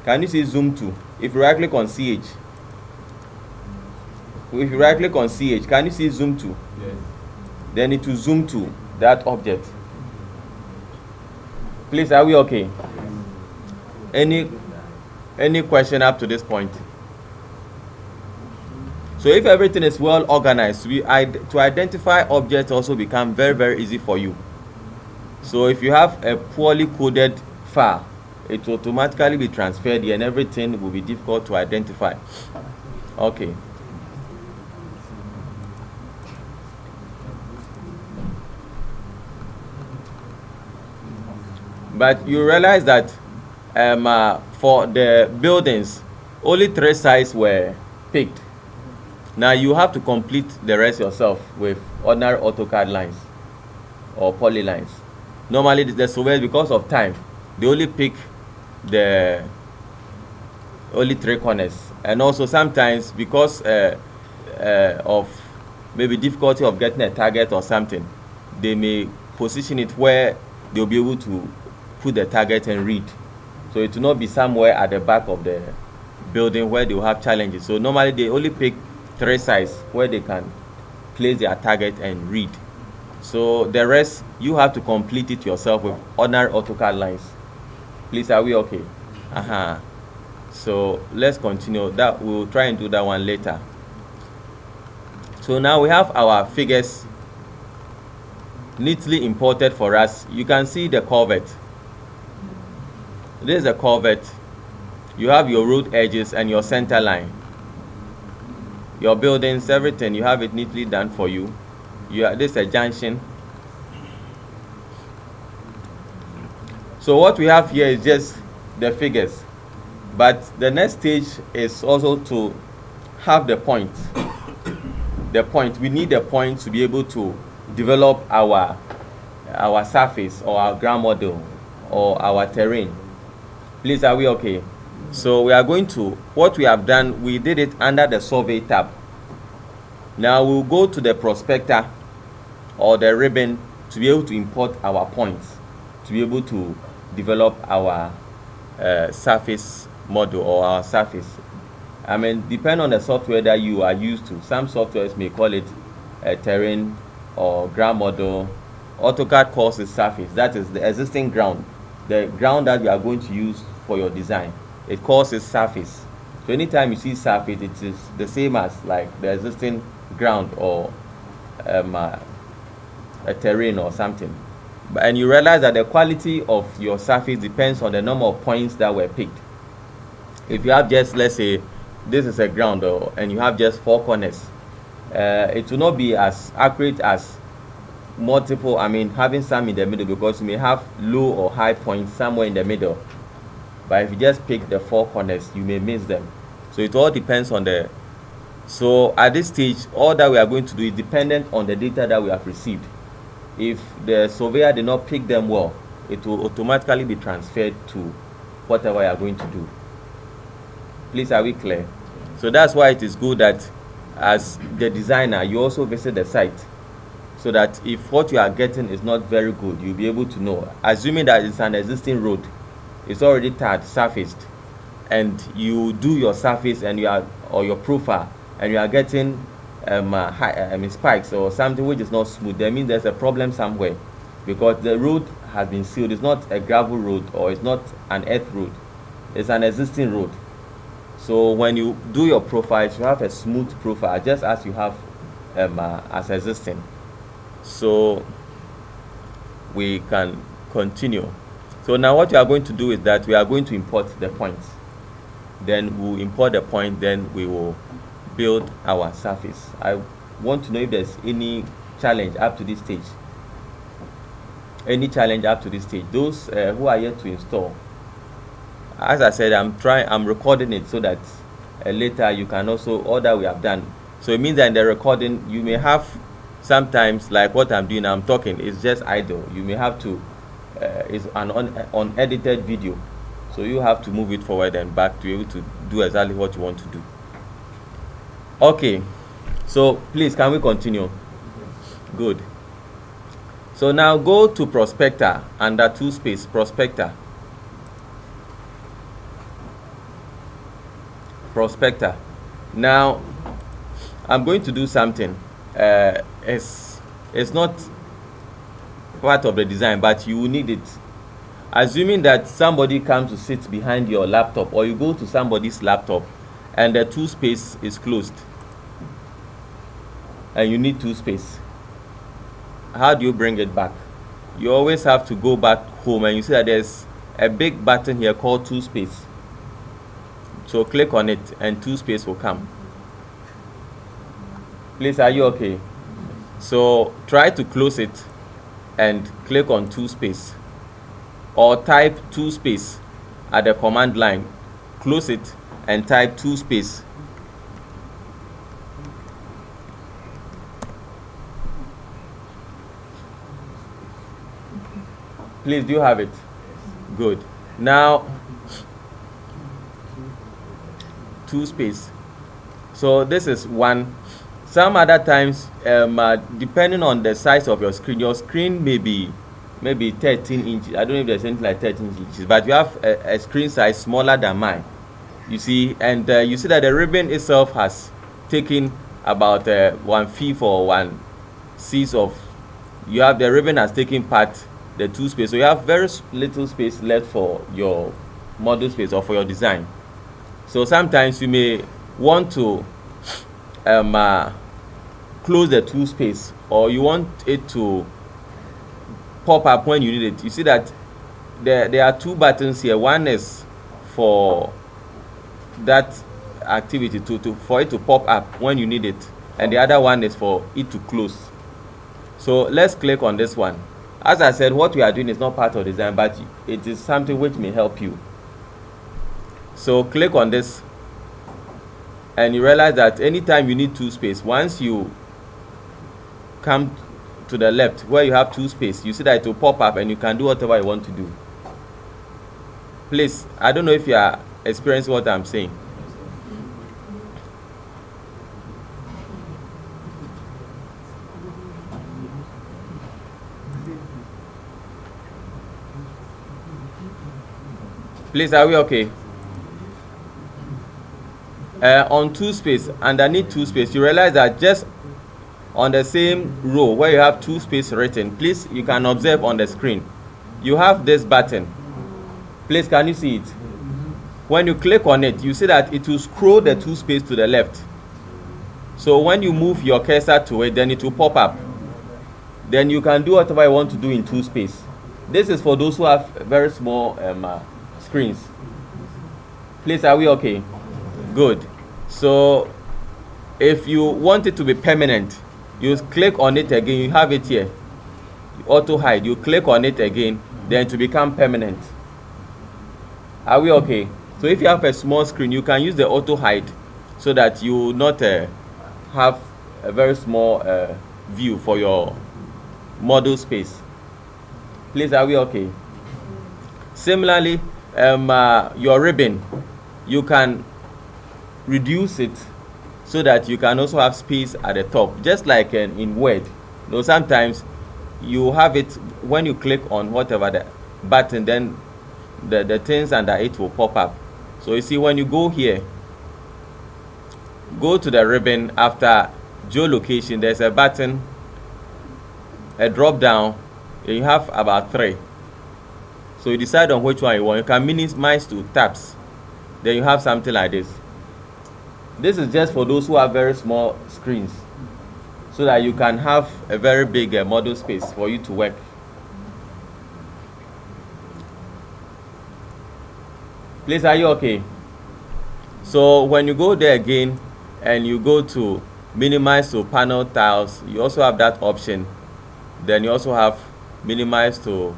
Speaker 1: Can you see zoom to? If you right click on CH, if you right click on CH, can you see zoom to?
Speaker 2: Yes.
Speaker 1: Then it will zoom to that object. Please, are we okay? Any question up to this point? So if everything is well organized, to identify objects also become very, very easy for you. So if you have a poorly coded file, it will automatically be transferred here and everything will be difficult to identify. Okay. But you realize that for the buildings, only 3 sites were picked. Now you have to complete the rest yourself with ordinary AutoCAD lines or poly lines. Normally the surveyors, because of time, they only pick the only 3 corners. And also sometimes because of maybe difficulty of getting a target or something, they may position it where they'll be able to put the target and read. So it will not be somewhere at the back of the building where they will have challenges. So normally they only pick 3 sites where they can place their target and read. So the rest, you have to complete it yourself with ordinary AutoCAD lines. Please, are we okay? So let's continue. That we'll try and do that one later. So now we have our figures neatly imported for us. You can see the culvert. This is a culvert. You have your road edges and your center line. Your buildings, everything, you have it neatly done for you. This is a junction. So what we have here is just the figures. But the next stage is also to have the point. The point. We need the point to be able to develop our surface or our ground model or our terrain. Please, are we okay? So we are going to, what we have done, we did it under the survey tab. Now we'll go to the prospector or the ribbon to be able to import our points, to be able to develop our surface model or our surface. I mean, depend on the software that you are used to. Some softwares may call it a terrain or ground model. AutoCAD calls it surface. That is the existing ground, the ground that you are going to use for your design. It calls it surface. So anytime you see surface, it is the same as like the existing ground or a terrain or something. And you realize that the quality of your surface depends on the number of points that were picked. If you have just, let's say, this is a ground and you have just 4 corners, it will not be as accurate as multiple, having some in the middle, because you may have low or high points somewhere in the middle. But if you just pick the 4 corners, you may miss them. So it all depends on the... So at this stage, all that we are going to do is dependent on the data that we have received. If the surveyor did not pick them well, it will automatically be transferred to whatever you are going to do. Please, are we clear? So that's why it is good that as the designer, you also visit the site. so that if what you are getting is not very good, you'll be able to know. Assuming that it's an existing road, it's already tarred, surfaced, and you do your surface and you are, or your profile, and you are getting spikes or something which is not smooth, that means there's a problem somewhere, because the road has been sealed. It's not a gravel road, or it's not an earth road, it's an existing road. So when you do your profiles, you have a smooth profile, just as you have as existing. So we can continue. So now what we are going to do is that we are going to import the points. Then we'll import the point, then we will build our surface. I want to know if there's any challenge up to this stage. Any challenge up to this stage. Those who are yet to install. As I said, I'm recording it so that later you can also, all that we have done. So it means that in the recording, you may have sometimes, like what I'm doing, I'm talking, it's just idle. You may have to, it's an unedited video. So you have to move it forward and back to be able to do exactly what you want to do. Okay, so please, can we continue? Good. So now go to Prospector, under 2 space, Prospector. Prospector. Now I'm going to do something. It's not part of the design, but you will need it. Assuming that somebody comes to sit behind your laptop, or you go to somebody's laptop and the 2 space is closed and you need 2 space, how do you bring it back? You always have to go back home, and you see that there's a big button here called 2 space. So click on it and 2 space will come. Please, are you okay? So try to close it and click on 2 space, or type 2 space at the command line. Close it and type 2 space. Please, do you have it? Good. Now 2 space. So this is 1. Some other times, depending on the size of your screen may be maybe 13 inches. I don't know if there's anything like 13 inches, but you have a screen size smaller than mine. You see, and you see that the ribbon itself has taken about 1/5 or 1/6 of. You have the ribbon has taken part the 2 space, so you have very little space left for your model space or for your design. So sometimes you may want to close the 2 space, or you want it to pop up when you need it. You see that there are 2 buttons here. One is for that activity for it to pop up when you need it, and the other one is for it to close. So let's click on this one. As I said, what we are doing is not part of design, but it is something which may help you. So click on this, and you realize that anytime you need 2 space, once you come to the left where you have 2 space, you see that it will pop up and you can do whatever you want to do. Please, I don't know if you are experiencing what I'm saying. Please, are we okay? On 2 space, underneath 2 space, you realize that just on the same row where you have 2 space written, please, you can observe on the screen, you have this button. Please, can you see it? When you click on it, you see that it will scroll the 2 space to the left. So when you move your cursor to it, then it will pop up. Then you can do whatever you want to do in 2 space. This is for those who have very small screens. Please, are we okay? Good. So if you want it to be permanent, you click on it again. You have it here, auto hide. You click on it again, then to become permanent. Are we okay? So if you have a small screen, you can use the auto hide so that you will not have a very small view for your model space. Please, are we okay? Similarly, your ribbon, you can reduce it so that you can also have space at the top, just like in Word. No, sometimes you have it when you click on whatever the button, then the things under it will pop up. So you see, when you go here, go to the ribbon after geolocation, there's a button, a drop down, and you have about 3. So you decide on which one you want. You can minimize to tabs. Then you have something like this. This is just for those who have very small screens, so that you can have a very big model space for you to work. Please, are you okay? So when you go there again and you go to minimize to panel tiles, you also have that option. Then you also have minimize to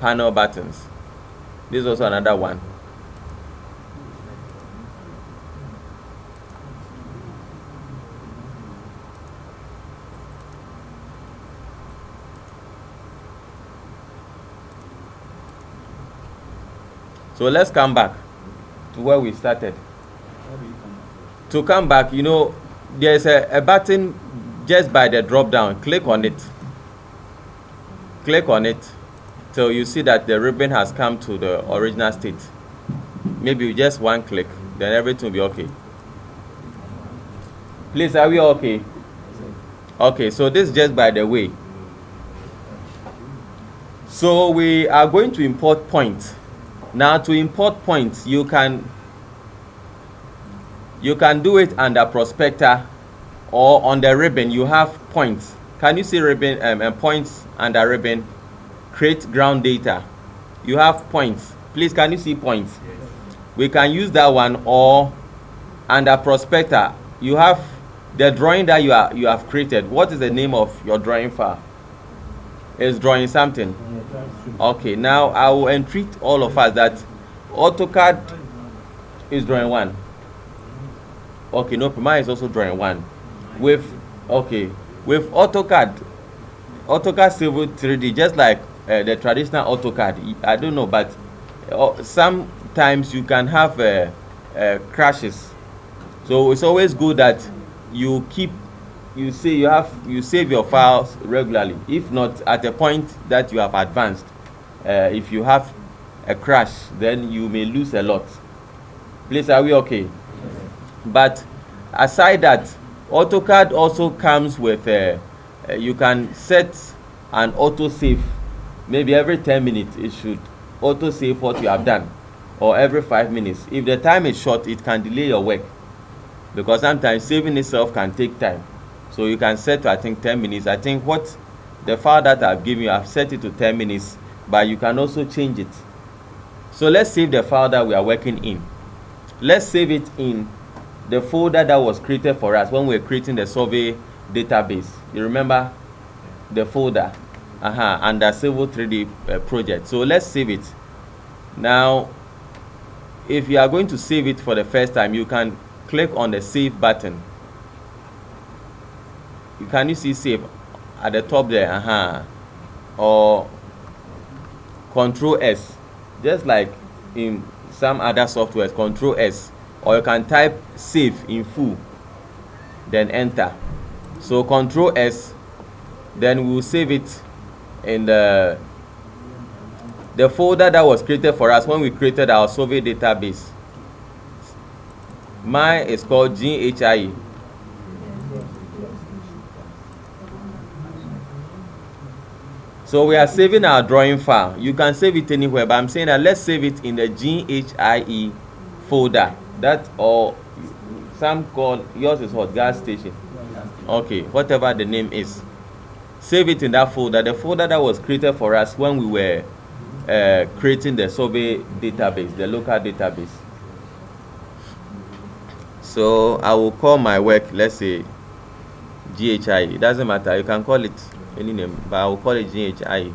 Speaker 1: panel buttons. This is also another one. So let's come back to where we started. To come back, you know, there's a button just by the drop down. Click on it. Click on it till you see that the ribbon has come to the original state. Maybe just one click, then everything will be okay. Please, are we okay? Okay, so this is just by the way. So we are going to import points. Now to import points, you can do it under prospector or on the ribbon. You have points. Can you see ribbon and points under ribbon? Create ground data. You have points. Please, can you see points? Yes. We can use that one, or under prospector you have the drawing that you have created. What is the name of your drawing file? It's drawing something. Okay, now I will entreat all of us that AutoCAD is drawing 1. Okay, no, mine is also drawing 1. With AutoCAD Civil 3D, just like the traditional AutoCAD, I don't know, but sometimes you can have crashes. So it's always good that you save your files regularly. If not, at a point that you have advanced, if you have a crash, then you may lose a lot. Please, are we okay? But aside that, AutoCAD also comes with you can set an auto save. Maybe every 10 minutes it should auto save what you have done, or every 5 minutes. If the time is short, it can delay your work, because sometimes saving itself can take time. So you can set to, I think, 10 minutes. I think what the file that I've given you, I've set it to 10 minutes, but you can also change it. So let's save the file that we are working in. Let's save it in the folder that was created for us when we were creating the survey database. You remember the folder under Civil 3D project. So let's save it. Now, if you are going to save it for the first time, you can click on the save button. Can you see save at the top there? Or Control S, just like in some other softwares, Control S, or you can type save in full, then enter. So Control S, then we will save it in the folder that was created for us when we created our survey database. Mine is called GhIE. So we are saving our drawing file. You can save it anywhere, but I'm saying that let's save it in the GhIE folder. That, or some call, yours is what, gas station? Okay, whatever the name is. Save it in that folder, the folder that was created for us when we were creating the survey database, the local database. So I will call my work, let's say GhIE. It doesn't matter, you can call it any name, but I will call it GhIE.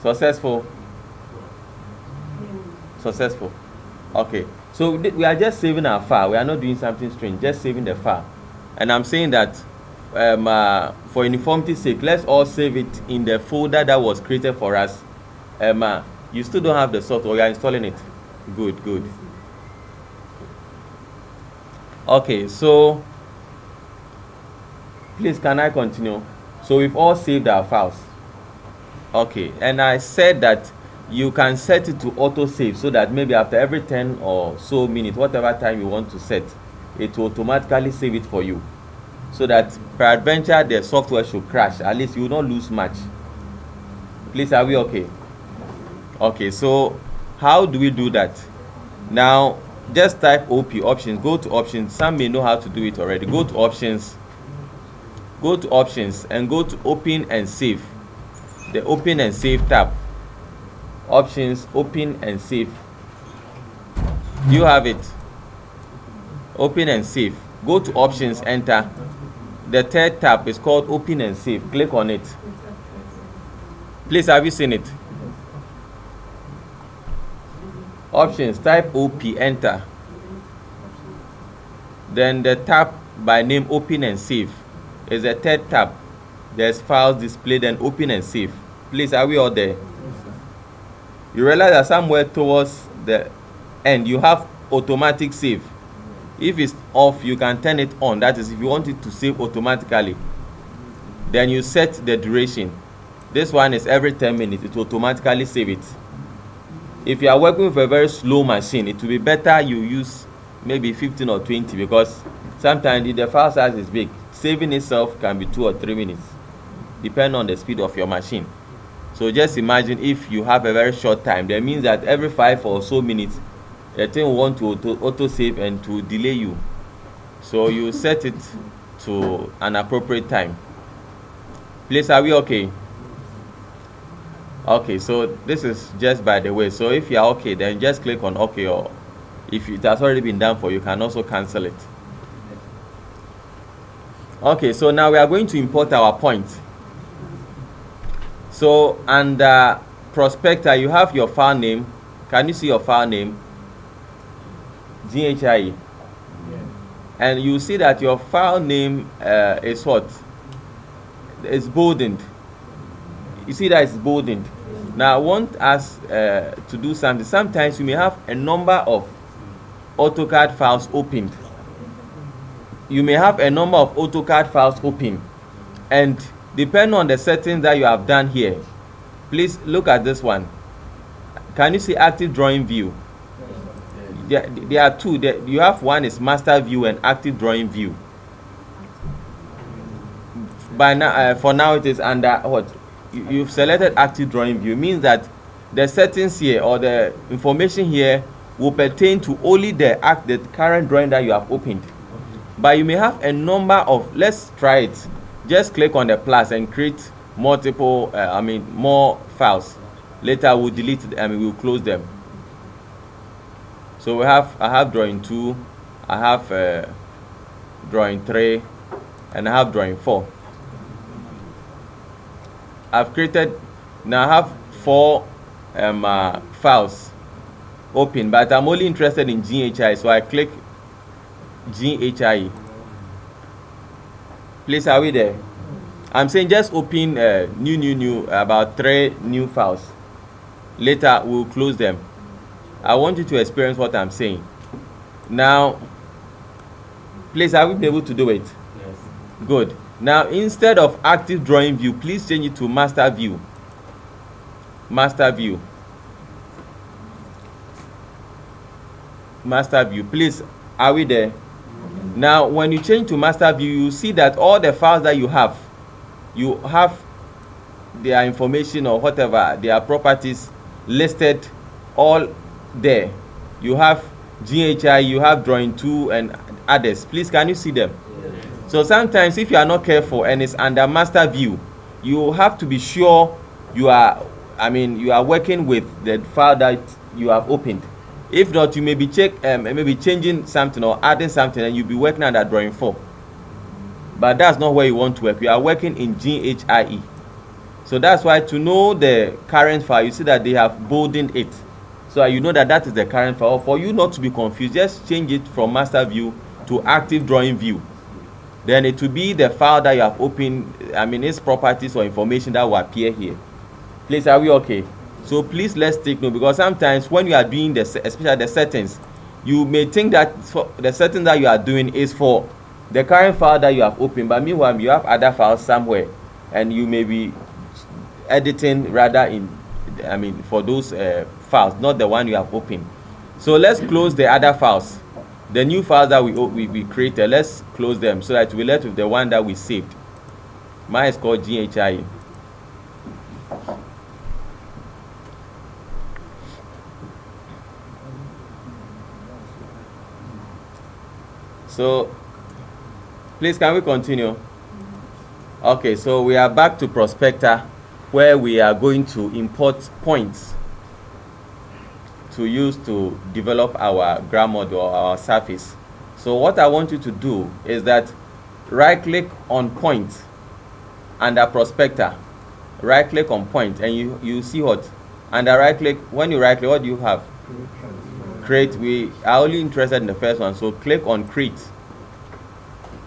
Speaker 1: Successful. Successful. Okay. So we are just saving our file. We are not doing something strange. Just saving the file. And I'm saying that for uniformity's sake, let's all save it in the folder that was created for us. You still don't have the software, you are installing it. Good. Okay, so please can I continue? So we've all saved our files. Okay, and I said that you can set it to auto save so that maybe after every 10 or so minutes, whatever time you want to set, it will automatically save it for you, so that peradventure the software should crash, at least you will not lose much. Please, are we okay? Okay, so how do we do that? Now just type OP options, go to options. Some may know how to do it already. Go to options and go to open and save. The open and save tab. Options, open and save. Do you have it? Open and save. Go to options, enter. The third tab is called open and save. Click on it. Please, have you seen it? Options, type OP, enter. Then the tab by name open and save is the third tab. There's files displayed and open and save. Please, are we all there? You realize that somewhere towards the end you have automatic save. If it's off, you can turn it on. That is, if you want it to save automatically, then you set the duration. This one is every 10 minutes, it will automatically save it. If you are working with a very slow machine, it will be better you use maybe 15 or 20, because sometimes if the file size is big, saving itself can be 2 or 3 minutes, depending on the speed of your machine. So just imagine if you have a very short time, that means that every 5 or so minutes the thing will want to auto save and to delay you. So you set it to an appropriate time. Please, are we okay? Okay, so this is just by the way. So if you are okay, then just click on okay, or if it has already been done for you, you can also cancel it. Okay, so now we are going to import our point. So under prospector, you have your file name. Can you see your file name? GhIE.
Speaker 2: Yeah.
Speaker 1: And you see that your file name is what? It's boldened. You see that it's boldened. Now I want us to do something. Sometimes you may have a number of AutoCAD files opened. You may have a number of AutoCAD files open, and depending on the settings that you have done here, please look at this one. Can you see active drawing view? There are two. You have one is master view and active drawing view. By now, for now, it is under what? You've selected active drawing view. Means that the settings here or the information here will pertain to only the current drawing that you have opened. But you may have a number of. Let's try it. Just click on the plus and create multiple. More files. Later we'll delete them. We'll close them. So I have drawing 2, I have drawing 3, and I have drawing 4. I've created, now I have 4 files open, but I'm only interested in GhIE, so I click GhIE. Please, are we there? I'm saying just open new, about 3 new files. Later we'll close them. I want you to experience what I'm saying. Now, please, have we been able to do it?
Speaker 3: Yes.
Speaker 1: Good. Now, instead of active drawing view, please change it to master view. Master view. Master view. Please, are we there? Now, when you change to master view, you see that all the files that you have their information or whatever, their properties listed all there. You have GhIE, you have drawing 2 and others. Please, can you see them?
Speaker 3: Yes.
Speaker 1: So sometimes if you are not careful and it's under master view, you have to be sure you are working with the file that you have opened. If not, you may be changing something or adding something, and you'll be working under drawing 4. But that's not where you want to work. You are working in GhIE. So that's why, to know the current file, you see that they have boldened it. So you know that that is the current file. For you not to be confused, just change it from master view to active drawing view. then it will be the file that you have opened, I mean its properties or information that will appear here. Please, are we okay? So please let's take note, because sometimes when you are doing the, especially the settings, you may think that the setting that you are doing is for the current file that you have opened, but meanwhile you have other files somewhere, and you may be editing rather in, I mean, for those files, not the one you have opened. So let's close the other files, the new files that we created. Let's close them so that we're left with the one that we saved. Mine is called GhIE. So please, can we continue? Okay, so we are back to Prospector, where we are going to import points to use to develop our graph model or our surface. So what I want you to do is that right click on point under Prospector, right click on point, and you see what under right click. When you right click, what do you have? Create. We are only interested in the first one, so click on create.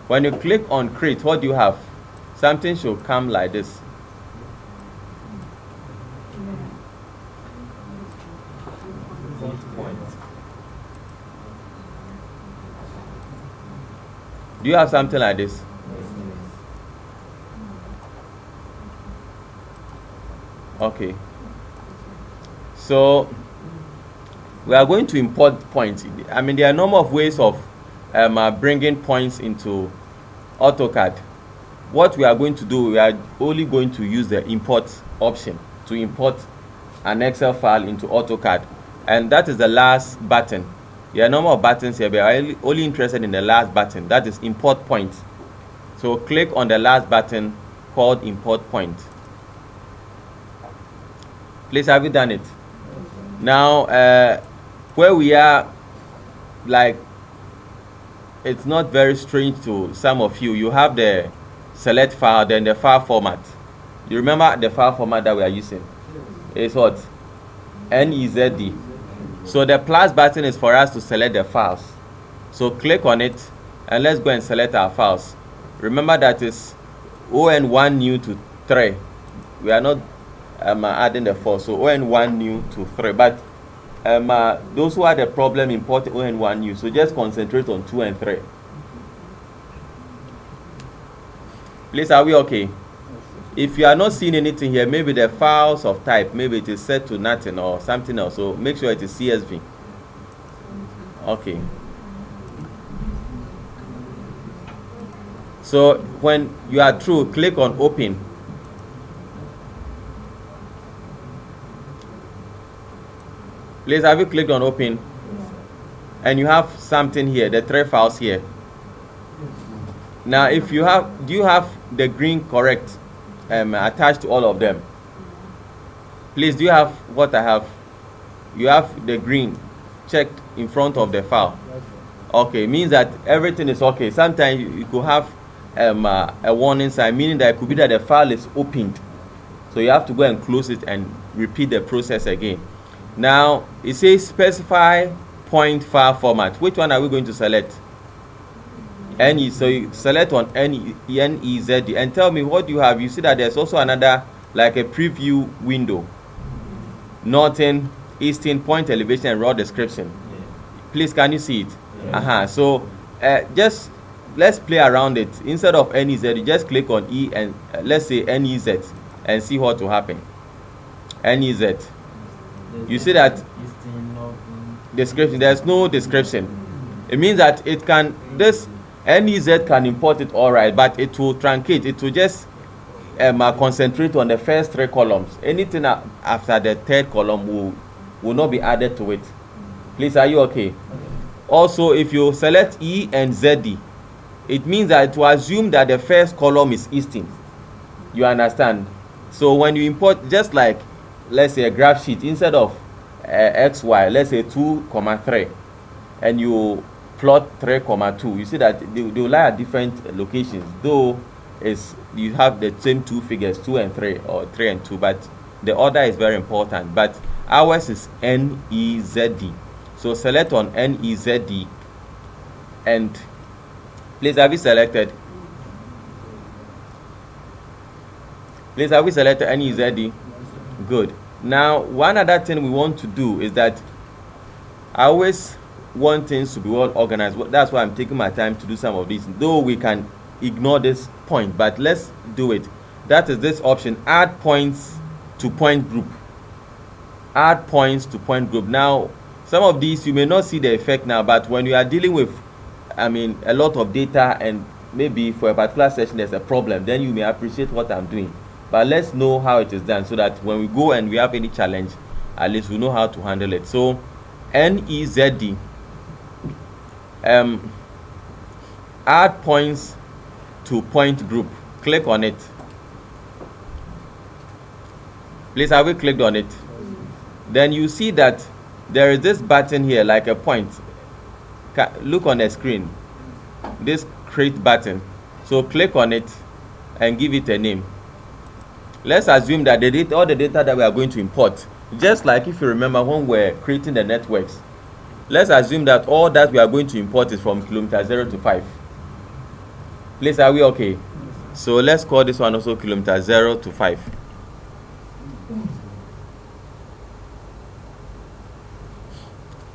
Speaker 1: When you click on create, what do you have? Something should come like this. Do you have something like this? Okay. So we are going to import points. I mean, there are a number of ways of bringing points into AutoCAD. What we are going to do, we are only going to use the import option to import an Excel file into AutoCAD, and that is the last button. There are a number of buttons here, but we are only interested in the last button, that is import point. So click on the last button called import point. Please, have you done it? Now where we are, like, it's not very strange to some of you. You have the select file, then the file format. You remember the file format that we are using? It's what? NEZD. So the plus button is for us to select the files. So click on it and let's go and select our files. Remember that is ON1 new to 3. We are not adding the 4. So ON1 new to 3. But those who had a problem importing ON1 new, so just concentrate on 2 and 3. Please, are we okay? If you are not seeing anything here, maybe the files of type, maybe it is set to nothing or something else. So make sure it is CSV. Okay. So when you are through, click on open. Please, have you clicked on open? And you have something here, the 3 files here. Now, if you have, do you have the green correct attached to all of them? Please, do you have what I have? You have the green checked in front of the file. Okay, means that everything is okay. Sometimes you could have a warning sign, meaning that it could be that the file is opened. So you have to go and close it and repeat the process again. Now, it says specify point file format. Which one are we going to select? NE. So you select on NEZD and tell me what you have. You see that there's also another, like a preview window. Northern, eastern, point elevation, and raw description. Yeah. Please, can you see it? Yeah. So just let's play around it. Instead of NEZ, you just click on E and let's say NEZ and see what will happen. NEZ. You see that description, there's no description. It means that it can, this NEZ can import it all right, but it will truncate. It will just concentrate on the first 3 columns. Anything after the 3rd column will not be added to it. Please, are you okay? Also, if you select E and ZD, it means that it will assume that the first column is eastern. You understand? So when you import, just like, let's say a graph sheet, instead of XY, let's say 2,3, and you plot 3,2, you see that they will lie at different locations, though you have the same 2 figures, 2 and 3 or 3 and 2, but the order is very important. But ours is NEZD. So select on NEZD and please, have you selected? Please, have we selected NEZD? Good. Now, one other thing we want to do is that I always want things to be well organized. That's why I'm taking my time to do some of these. Though we can ignore this point, but let's do it. That is this option, add points to point group. Add points to point group. Now, some of these you may not see the effect now, but when you are dealing with, a lot of data and maybe for a particular session there's a problem, then you may appreciate what I'm doing. But let's know how it is done so that when we go and we have any challenge, at least we know how to handle it. So NEZD, add points to point group. Click on it. Please, have we clicked on it? Then you see that there is this button here like a point. Look on the screen, this create button. So click on it and give it a name. Let's assume that all the data that we are going to import, just like if you remember when we're creating the networks, let's assume that all that we are going to import is from kilometer 0 to 5. Please, are we okay? So let's call this one also kilometer 0 to 5.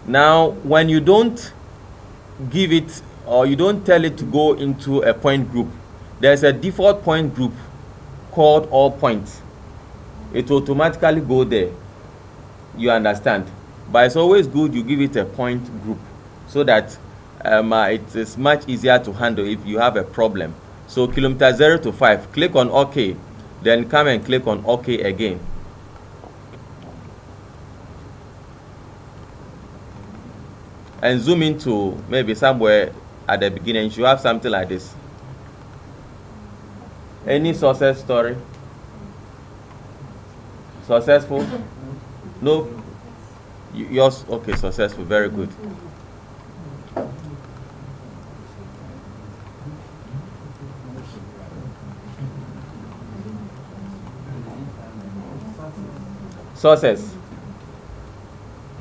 Speaker 1: Now, when you don't give it or you don't tell it to go into a point group, there's a default point group called all points. It will automatically go there. You understand? But it's always good you give it a point group so that it is much easier to handle if you have a problem. So kilometer 0 to 5, click on OK, then come and click on OK again. And zoom into maybe somewhere at the beginning. You have something like this. Any success story? Successful? No? Yours? Okay, successful. Very good. Success.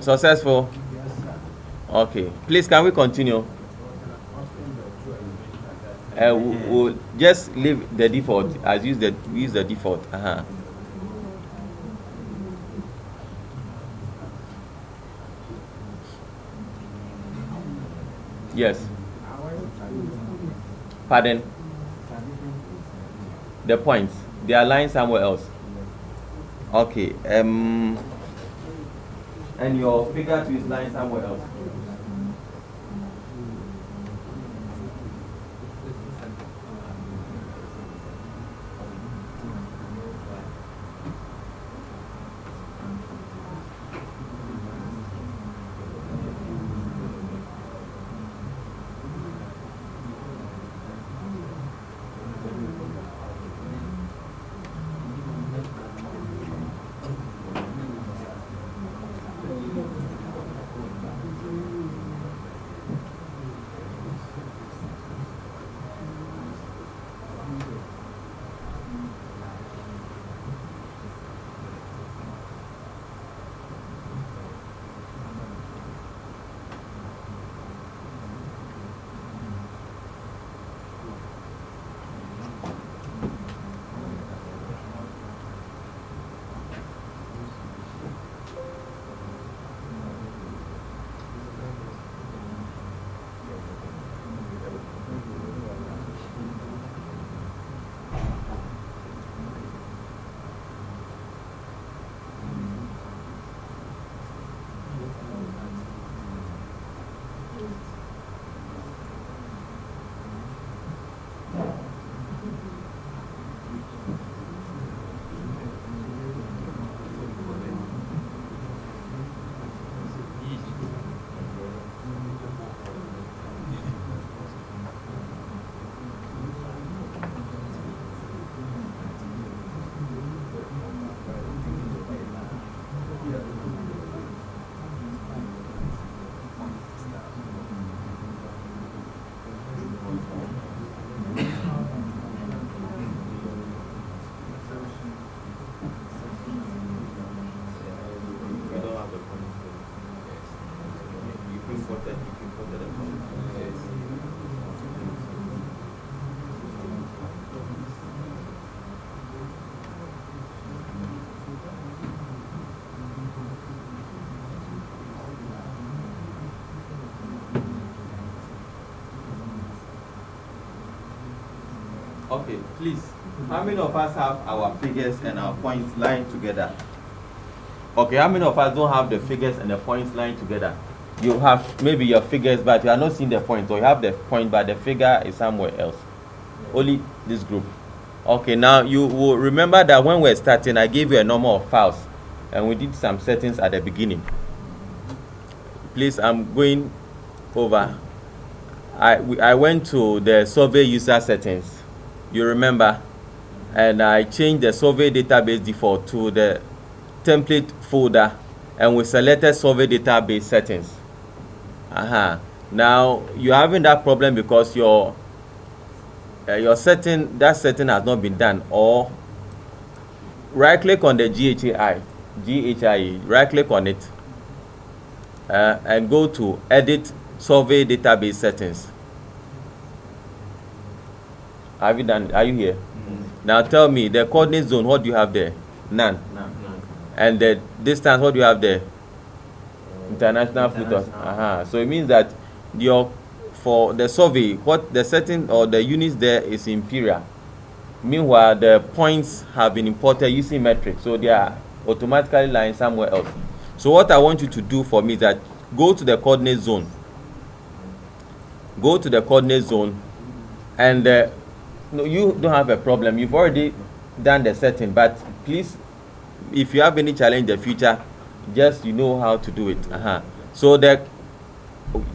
Speaker 1: Successful. Okay. Please, can we continue? We'll just leave the default as use the default. Yes. Pardon? The points. They are lying somewhere else. Okay. And your figure 2 is lying somewhere else. Okay, please. How many of us have our figures and our points lying together? Okay, how many of us don't have the figures and the points lying together? You have maybe your figures, but you are not seeing the point, or you have the point, but the figure is somewhere else. Only this group. Okay, now you will remember that when we're starting, I gave you a number of files, and we did some settings at the beginning. Please, I'm going over. I went to the survey user settings. You remember? And I changed the survey database default to the template folder, and we selected survey database settings. Now you're having that problem because your setting has not been done. Or right click on the GhIE, right click on it, and go to edit survey database settings. Have you done? Are you here? Now tell me the coordinate zone. What do you have there? None. And the distance. What do you have there? International footers. So it means that for the survey, what the setting or the units there is imperial. Meanwhile, the points have been imported using metric, so they are automatically lying somewhere else. So what I want you to do for me is that go to the coordinate zone. Go to the coordinate zone, and no, you don't have a problem. You've already done the setting, but please, if you have any challenge in the future, just you know how to do it. So do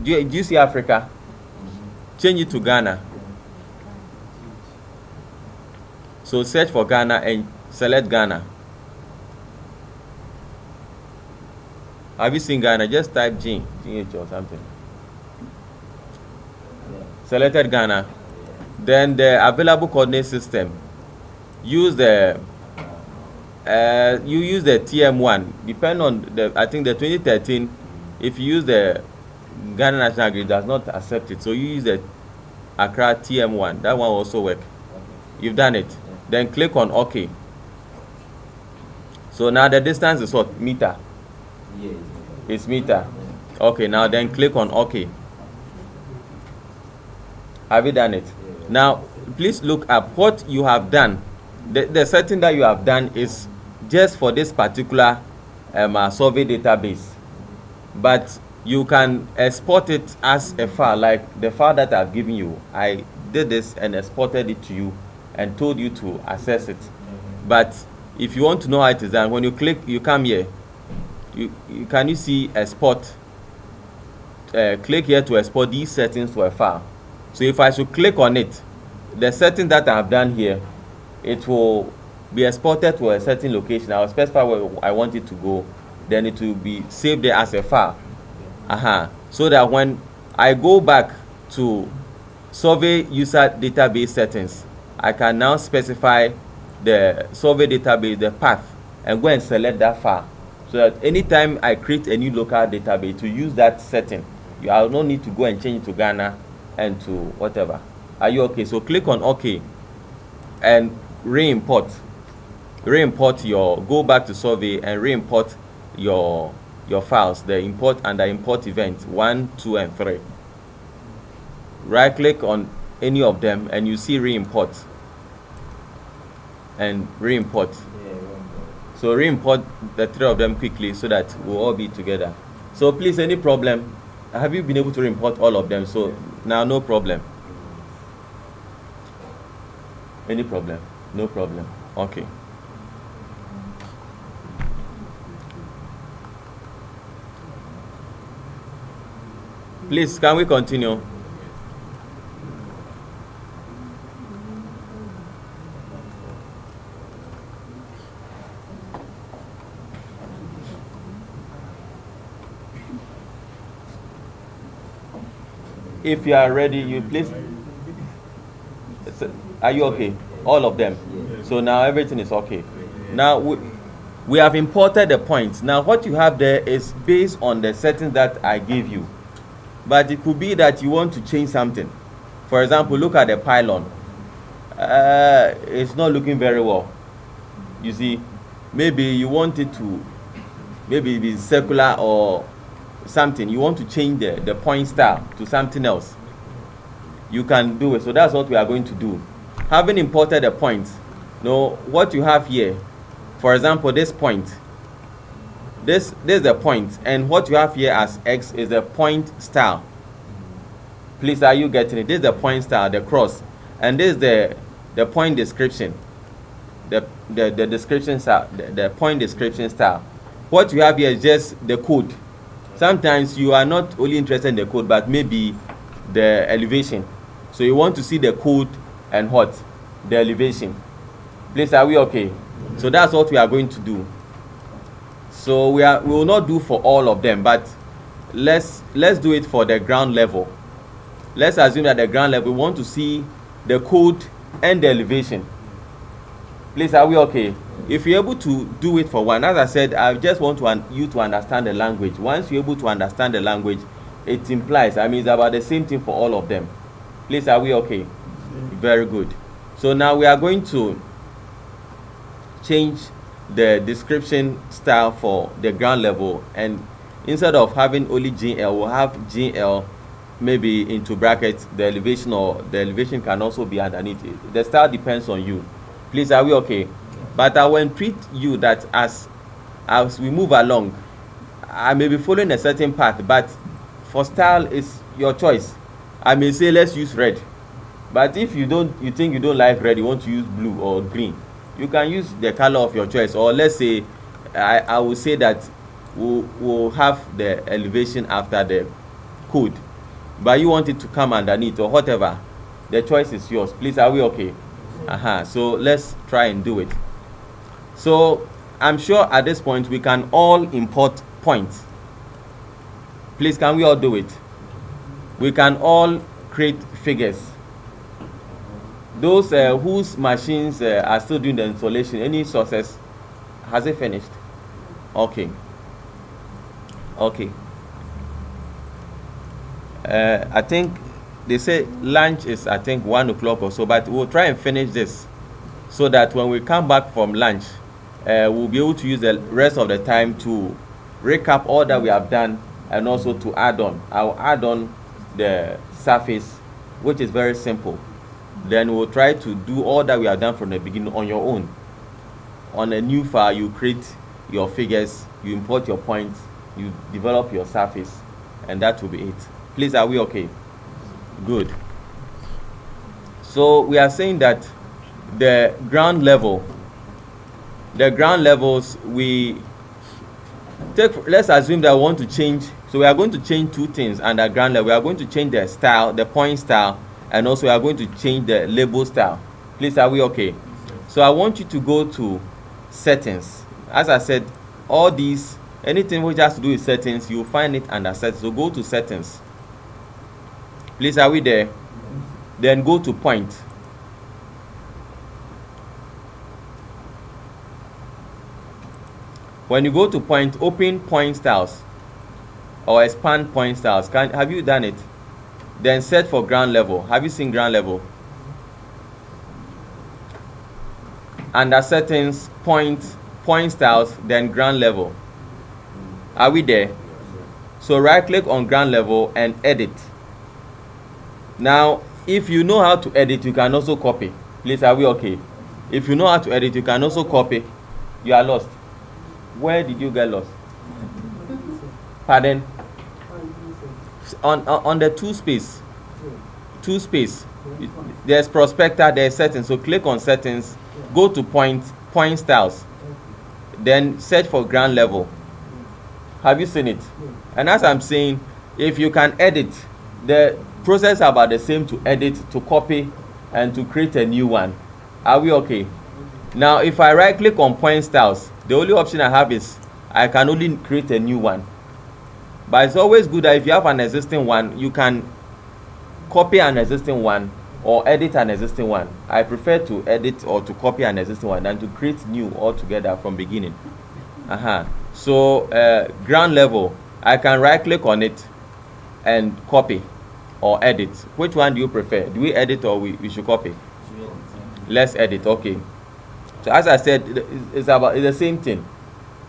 Speaker 1: you see Africa? Change it to Ghana. So search for Ghana and select Ghana. Have you seen Ghana? Just type GH or something. Selected Ghana. Then the available coordinate system. Use the you use the TM1. Depend on I think the 2013. If you use the Ghana National Grid, does not accept it. So you use the Accra TM1. That one also work. You've done it. Then click on OK. So now the distance is what? Meter. It's meter. Okay, now then click on OK. Have you done it? Now please look up what you have done. The setting that you have done is just for this particular survey database, but you can export it as a file, like the file that I've given you. I did this and exported it to you and told you to access it. But if you want to know how it is done, when you click, you come here, you see export. Click here to export these settings to a file. So if I should click on it, the setting that I have done here, it will be exported to a certain location. I will specify where I want it to go, then it will be saved there as a file. So that when I go back to survey user database settings, I can now specify the survey database, the path, and go and select that file. So that anytime I create a new local database to use that setting, you have no need to go and change it to Ghana and to whatever. Are you okay? So click on OK and re-import. Go back to survey and re-import your files, the import and the import event 1, 2, and 3. Right click on any of them and you see re-import and re-import. So re-import the 3 of them quickly so that we'll all be together. So please, any problem? Have you been able to re-import all of them? So now no problem. Any problem? No problem. Okay. Please, can we continue? If you are ready, you please. Are you okay? All of them. So now everything is okay. Now we have imported the points. Now what you have there is based on the settings that I gave you. But it could be that you want to change something. For example, look at the pylon. It's not looking very well. You see, maybe you want it to maybe be circular or something. You want to change the point style to something else. You can do it. So that's what we are going to do. having imported a point, what you have here, for example, this point, this is the point, and what you have here as X is the point style. Please, are you getting it? This is the point style, the cross, and this is the point description, the description style, the point description style. What you have here is just the code. Sometimes you are not only interested in the code, but maybe the elevation. So you want to see the code and what? The elevation. Please, are we okay? So that's what we are going to do. So we will not do for all of them, but let's do it for the ground level. Let's assume that the ground level, we want to see the code and the elevation. Please, are we okay? If you're able to do it for one, as I said, I just want you to understand the language. Once you're able to understand the language, it implies, it's about the same thing for all of them. Please, are we okay? Very good. So now we are going to change the description style for the ground level, and instead of having only GL, we'll have GL maybe into brackets the elevation, or the elevation can also be underneath it. The style depends on you. Please, are we okay? But I will entreat you that as we move along, I may be following a certain path, but for style is your choice. I may say let's use red, but if you think you don't like red, you want to use blue or green, you can use the color of your choice. Or let's say I will say that we'll have the elevation after the code, but you want it to come underneath or whatever. The choice is yours. Please, are we okay? So let's try and do it. So I'm sure at this point we can all import points. Please, can we all do it? We can all create figures. Those whose machines are still doing the installation, any sources? Has it finished? Okay. I think they say lunch is 1 o'clock or so, but we'll try and finish this so that when we come back from lunch, we'll be able to use the rest of the time to recap all that we have done, and also to add on. I'll add on the surface, which is very simple. Then we'll try to do all that we have done from the beginning on your own. On a new file, you create your figures, you import your points, you develop your surface, and that will be it. Please, are we okay? Good. So we are saying that the ground levels, we take, let's assume that we want to change. So we are going to change two things under ground level. We are going to change the style, the point style, and also we are going to change the label style. Please, are we okay? So I want you to go to settings. As I said, all these, anything which has to do with settings, you'll find it under settings. So go to settings. Please, are we there? Then go to point. When you go to point, open point styles or expand point styles. Have you done it? Then set for ground level. Have you seen ground level? Under settings, point styles, then ground level. Are we there? So right click on ground level and edit. Now, if you know how to edit, you can also copy. Please, are we okay? If you know how to edit, you can also copy. You are lost. Where did you get lost? Pardon? On the two space, there's prospector, there's settings. So click on settings, go to point styles, then search for ground level. Have you seen it? And as I'm saying, if you can edit, the process are about the same to edit, to copy, and to create a new one. Are we okay? Now, if I right click on point styles, the only option I have is I can only create a new one. But it's always good that if you have an existing one, you can copy an existing one or edit an existing one. I prefer to edit or to copy an existing one than to create new altogether from beginning. So ground level, I can right click on it and copy or edit. Which one do you prefer? Do we edit or we should copy? Let's edit. Okay. So as I said, it's the same thing,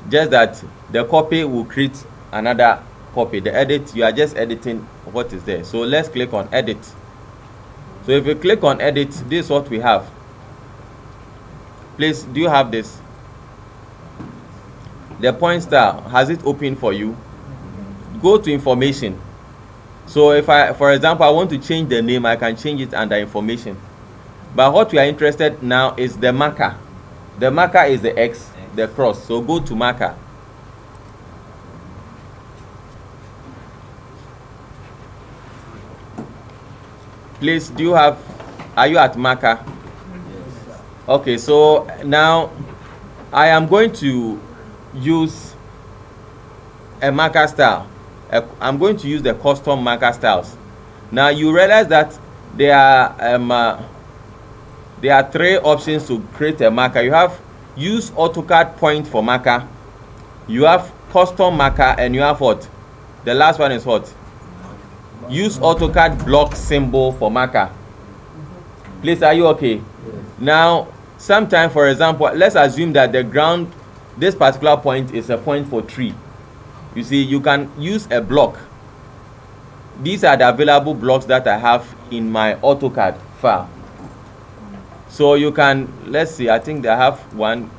Speaker 1: just that the copy will create another copy. The edit, you are just editing what is there. So let's click on edit. So if you click on edit, this is what we have. Please, do you have this? The point style, has it opened for you? Go to information. So if for example, I want to change the name, I can change it under information. But what we are interested now is the marker. The marker is the X, the cross. So go to marker. Please, are you at marker?
Speaker 3: Yes.
Speaker 1: Okay, so now I am going to use a marker style. I'm going to use the custom marker styles. Now you realize that there are three options to create a marker. You have use AutoCAD point for marker, you have custom marker, and you have what? The last one is what? Use AutoCAD block symbol for marker. Please, are you okay?
Speaker 3: Yes.
Speaker 1: Now, sometime, for example, let's assume that the ground, this particular point is a point for tree. You see, you can use a block. These are the available blocks that I have in my AutoCAD file. So you can, let's see, I think I have one.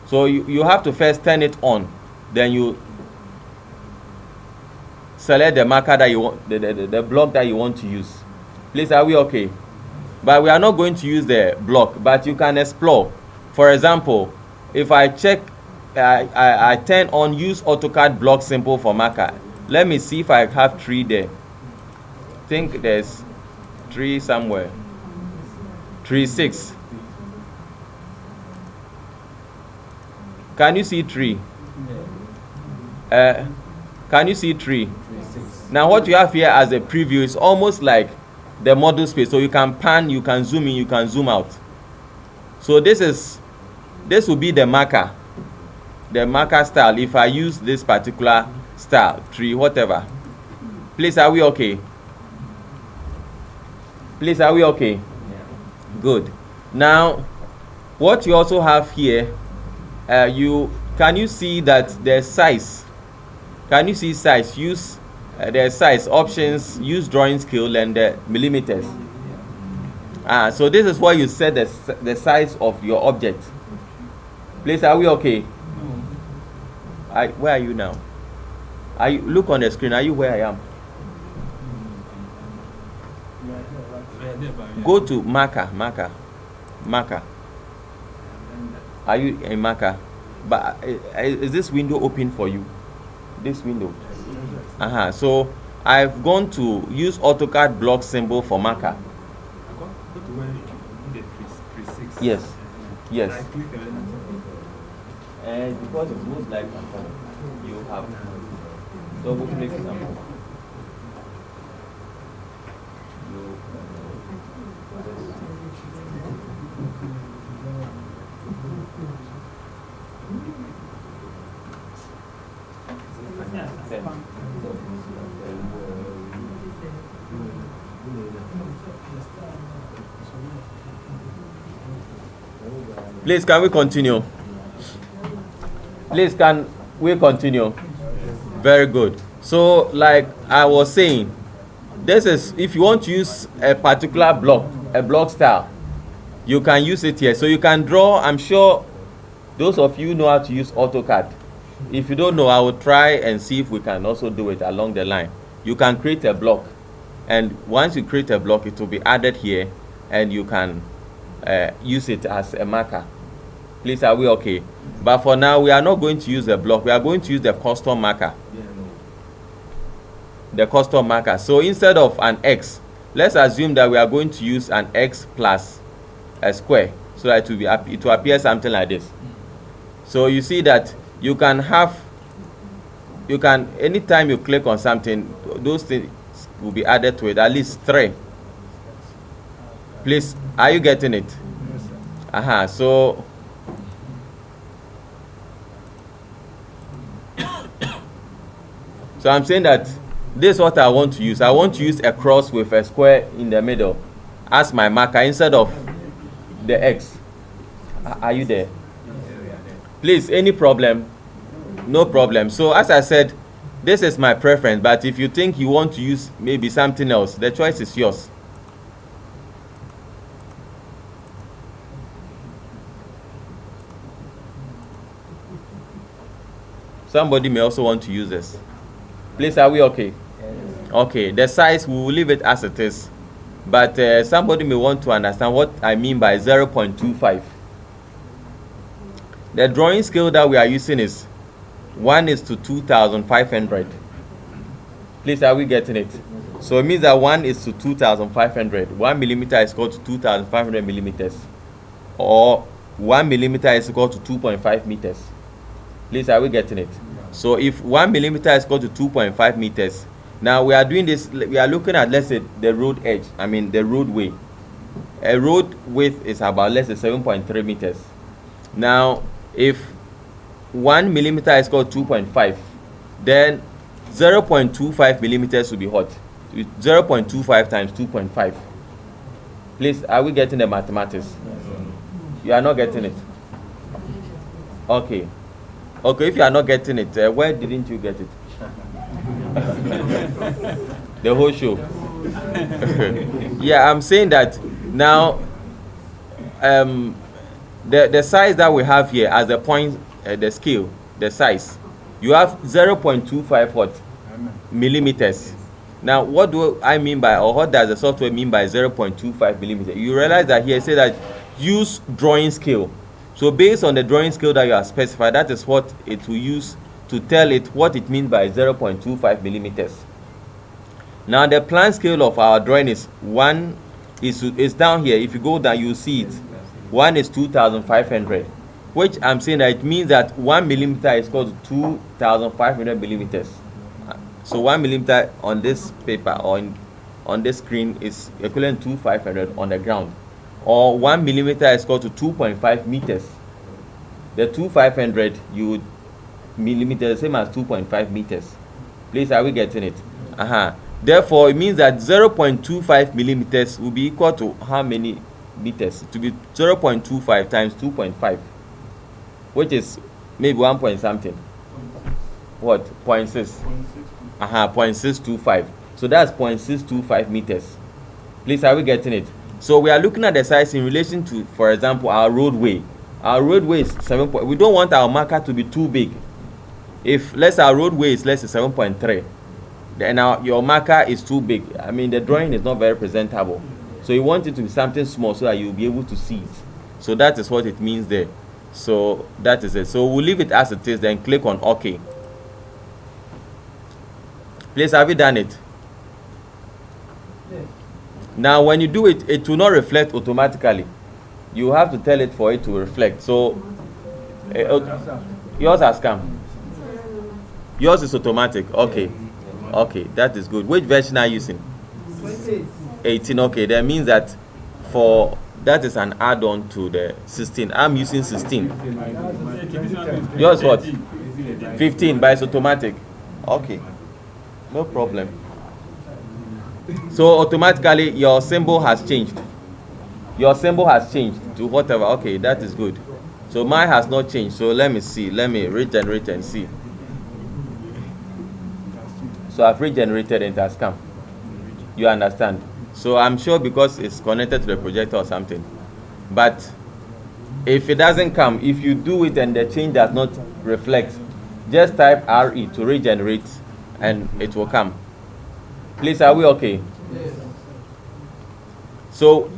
Speaker 1: So you have to first turn it on. Then you select the marker that you want, the block that you want to use. Please, are we okay? But we are not going to use the block, but you can explore. For example, if I check, I turn on use AutoCAD block symbol for marker. Let me see if I have tree there. I think there's tree somewhere. Tree 6. Can you see tree? Can you see tree? Now what you have here as a preview is almost like the model space. So you can pan, you can zoom in, you can zoom out. So this will be the marker style if I use this particular style, tree, whatever. Please, are we okay? Please, are we okay? Good. Now what you also have here, can you see that the size? Can you see size? Use the size options, use drawing scale and the millimeters. So this is where you set the size of your object. Please, are we okay? Where are you now? Look on the screen. Are you where I am? Go to marker. Are you in marker? But is this window open for you? This window. So I've gone to use AutoCAD block symbol for marker.
Speaker 2: Go to where you need a 3.6.
Speaker 1: Yes. Yes.
Speaker 2: I click
Speaker 1: And because it's most like you have double click something. Please, can we continue? Please, can we continue? Very good. So, like I was saying, this is, if you want to use a particular block, a block style, you can use it here. So you can draw. I'm sure those of you know how to use AutoCAD. If you don't know, I will try and see if we can also do it along the line. You can create a block, and once you create a block, it will be added here, and you can use it as a marker. Please, are we okay? But for now, we are not going to use a block. We are going to use the custom marker. The custom marker. So instead of an X, let's assume that we are going to use an X plus a square, so that it will appear something like this. So you see that you can anytime you click on something, those things will be added to it, at least 3. Please, are you getting it? So I'm saying that this is what I want to use. I want to use a cross with a square in the middle as my marker instead of the X. Are you there? Please, any problem? No problem. So as I said, this is my preference, but if you think you want to use maybe something else, the choice is yours. Somebody may also want to use this. Please, are we okay? Okay, the size, we will leave it as it is. But somebody may want to understand what I mean by 0.25. The drawing scale that we are using is 1:2,500. Please, are we getting it? So it means that 1:2,500. 1 millimeter is equal to 2,500 millimeters. Or 1 millimeter is equal to 2.5 meters. Please, are we getting it? So if 1 millimeter is equal to 2.5 meters, now we are doing this, we are looking at, let's say, the road edge, the roadway. A road width is about, let's say, 7.3 meters. Now, if 1 millimeter is equal to 2.5, then 0.25 millimeters will be what? 0.25 times 2.5. Please, are we getting the mathematics? You are not getting it? Okay. Okay, if you are not getting it, where didn't you get it? The whole show. Yeah, I'm saying that now the size that we have here as the point, the scale, the size, you have 0.25 what? Millimeters. Now, what do I mean by, or what does the software mean by 0.25 millimeters? You realize that here it says that use drawing scale. So based on the drawing scale that you have specified, that is what it will use to tell it what it means by 0.25 millimeters. Now the plan scale of our drawing is is down here. If you go down, you see it. 1:2,500, which I'm saying that it means that 1 millimeter is equal to 2,500 millimeters. So 1 millimeter on this paper or on this screen is equivalent to 2,500 on the ground. Or 1 millimeter is equal to 2.5 meters. The 2,500 millimeters, same as 2.5 meters. Please, are we getting it? Therefore, it means that 0.25 millimeters will be equal to how many meters? To be 0.25 times 2.5, which is maybe 1 point something. What? 0.6. 0.625. So that's 0.625 meters. Please, are we getting it? So we are looking at the size in relation to, for example, our roadway. Our roadway is 7. We don't want our marker to be too big. If our roadway is, let's say, 7.3, then your marker is too big. The drawing is not very presentable. So you want it to be something small so that you'll be able to see it. So that is what it means there. So that is it. So we'll leave it as it is, then click on OK. Please, have you done it?
Speaker 2: Yes.
Speaker 1: Now, when you do it, it will not reflect automatically. You have to tell it for it to reflect. So, yours has come. Yours is automatic. Okay. Okay, that is good. Which version are you using? 18. Okay, that means that that is an add-on to the 16. I'm using 16. Yours what? 15, but it's automatic. Okay, no problem. So automatically your symbol has changed. Your symbol has changed to whatever. Okay, that is good. So mine has not changed. So let me see. Let me regenerate and see. So I've regenerated and it has come. You understand? So I'm sure because it's connected to the projector or something. But if it doesn't come, if you do it and the change does not reflect, just type RE to regenerate and it will come. Please, are we okay?
Speaker 2: Yes.
Speaker 1: So,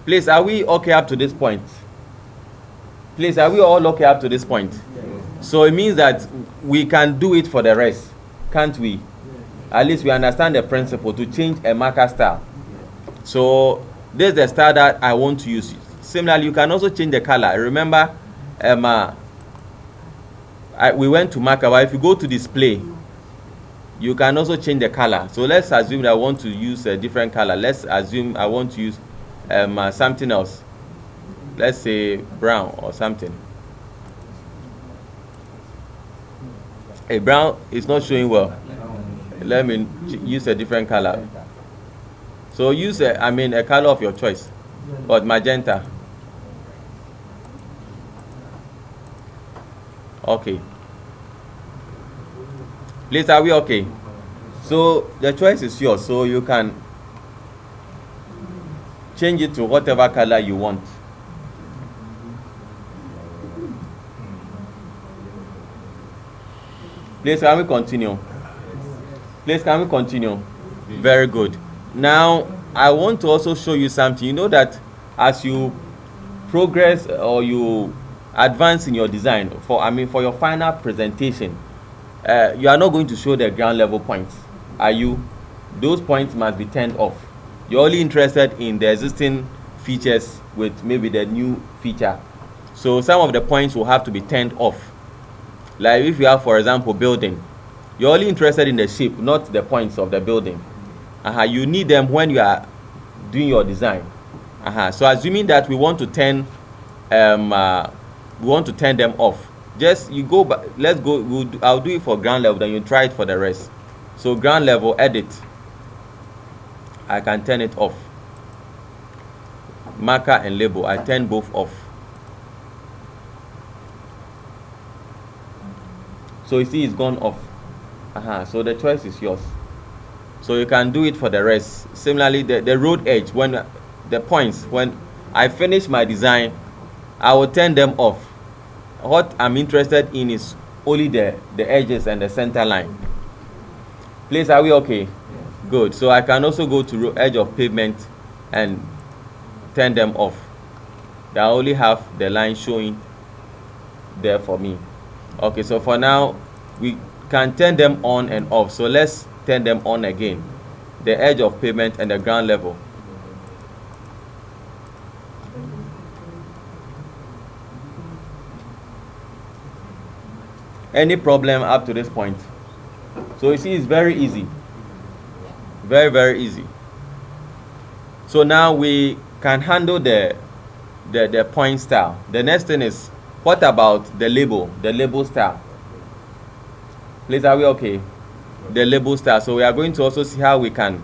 Speaker 1: please, are we okay up to this point? Please, are we all okay up to this point?
Speaker 2: Yes.
Speaker 1: So it means that we can do it for the rest, can't we? Yes. At least we understand the principle to change a marker style. Yes. So this is the style that I want to use. Similarly, you can also change the color. Remember, we went to marker, but if you go to display, you can also change the color. So let's assume that I want to use a different color. Let's assume I want to use something else. Let's say brown or something. A brown is not showing well. Let me use a different color. So use a color of your choice. But magenta. Okay. Please, are we okay? So the choice is yours. So you can change it to whatever color you want. Please, can we continue? Please, can we continue? Very good. Now, I want to also show you something. You know that as you progress or you advance in your design for your final presentation, you are not going to show the ground level points, are you? Those points must be turned off. You're only interested in the existing features with maybe the new feature. So some of the points will have to be turned off. Like if you have, for example, building, you're only interested in the shape, not the points of the building. You need them when you are doing your design. So assuming that we want to turn them off, just you go back. Let's go. I'll do it for ground level, then you try it for the rest. So ground level, edit. I can turn it off. Marker and label, I turn both off. So you see it's gone off. So the choice is yours. So you can do it for the rest. Similarly, the road edge, when the points, when I finish my design, I will turn them off. What I'm interested in is only the edges and the center line. Please, are we okay? Yes. Good. So I can also go to edge of pavement and turn them off. I only have the line showing there for me. Okay, so for now we can turn them on and off. So let's turn them on again. The edge of pavement and the ground level. Any problem up to this point? So you see it's very easy. Very, very easy. So now we can handle the point style. The next thing is, what about the label style? Please, are we okay? The label style. So we are going to also see how we can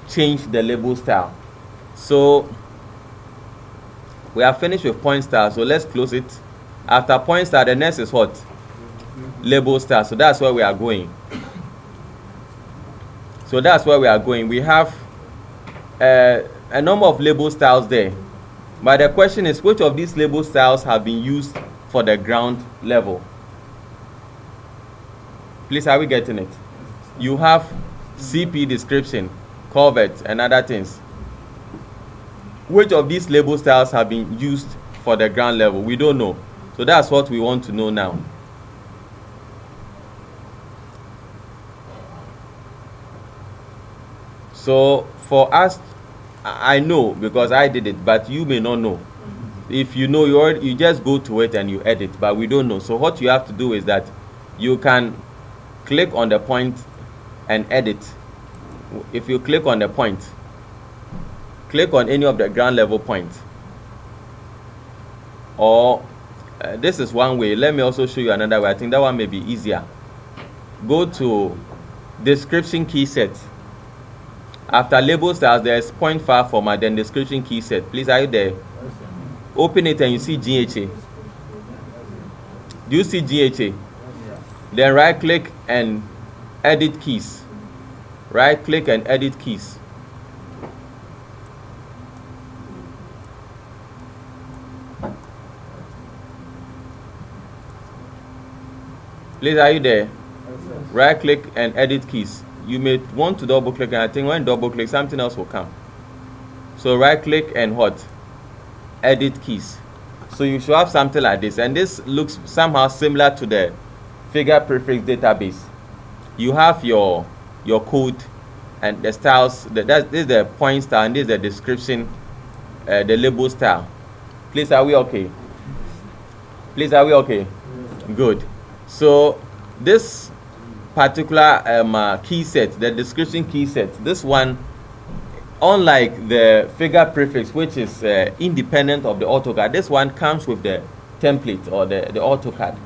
Speaker 1: change the label style. So we are finished with point style, so let's close it. After point style, the next is what? Label style. So that's where we are going. So that's where we are going. We have a number of label styles there, but the question is, which of these label styles have been used for the ground level? Please, are we getting it? You have CP description, covert, and other things. Which of these label styles have been used for the ground level? We don't know. So that's what we want to know now. So for us, I know because I did it, but you may not know. If you know, you just go to it and you edit, but we don't know. So what you have to do is that you can click on the point and edit. If you click on the point, click on any of the ground level points. Or this is one way. Let me also show you another way. I think that one may be easier. Go to description key set. After label styles, there's point file format, then description key set. Please, are you there? Open it and you see GhIE. Do you see GhIE? Then right click and edit keys. Right click and edit keys. Please, are you there? Right click and edit keys. You may want to double click, and I think when double click, something else will come. So right click and what? Edit keys. So you should have something like this, and this looks somehow similar to the figure prefix database. You have your code and the styles. This is the point style, and this is the description, the label style. Please, are we okay? Please, are we okay? Good. So this particular key set, the description key set, this one, unlike the figure prefix, which is independent of the AutoCAD, this one comes with the template or the AutoCAD.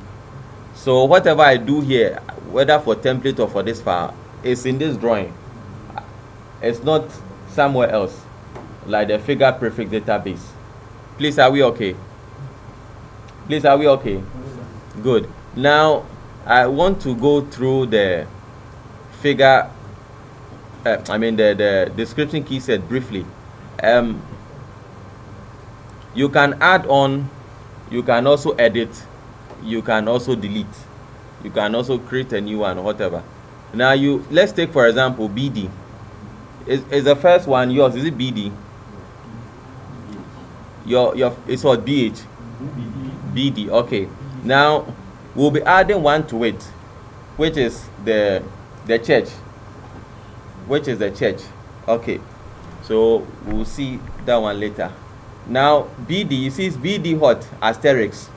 Speaker 1: So whatever I do here, whether for template or for this file, is in this drawing. It's not somewhere else, like the figure prefix database. Please, are we okay? Please, are we okay? Good. Now I want to go through the figure, the description key set briefly. You can add on, you can also edit, you can also delete. You can also create a new one or whatever. Now let's take for example BD. Is the first one yours? Is it BD? Your it's what BH? BD. Okay. Now we'll be adding one to it, which is the church. Which is the church. Okay. So we'll see that one later. Now BD, you see it's BD what? Asterisk.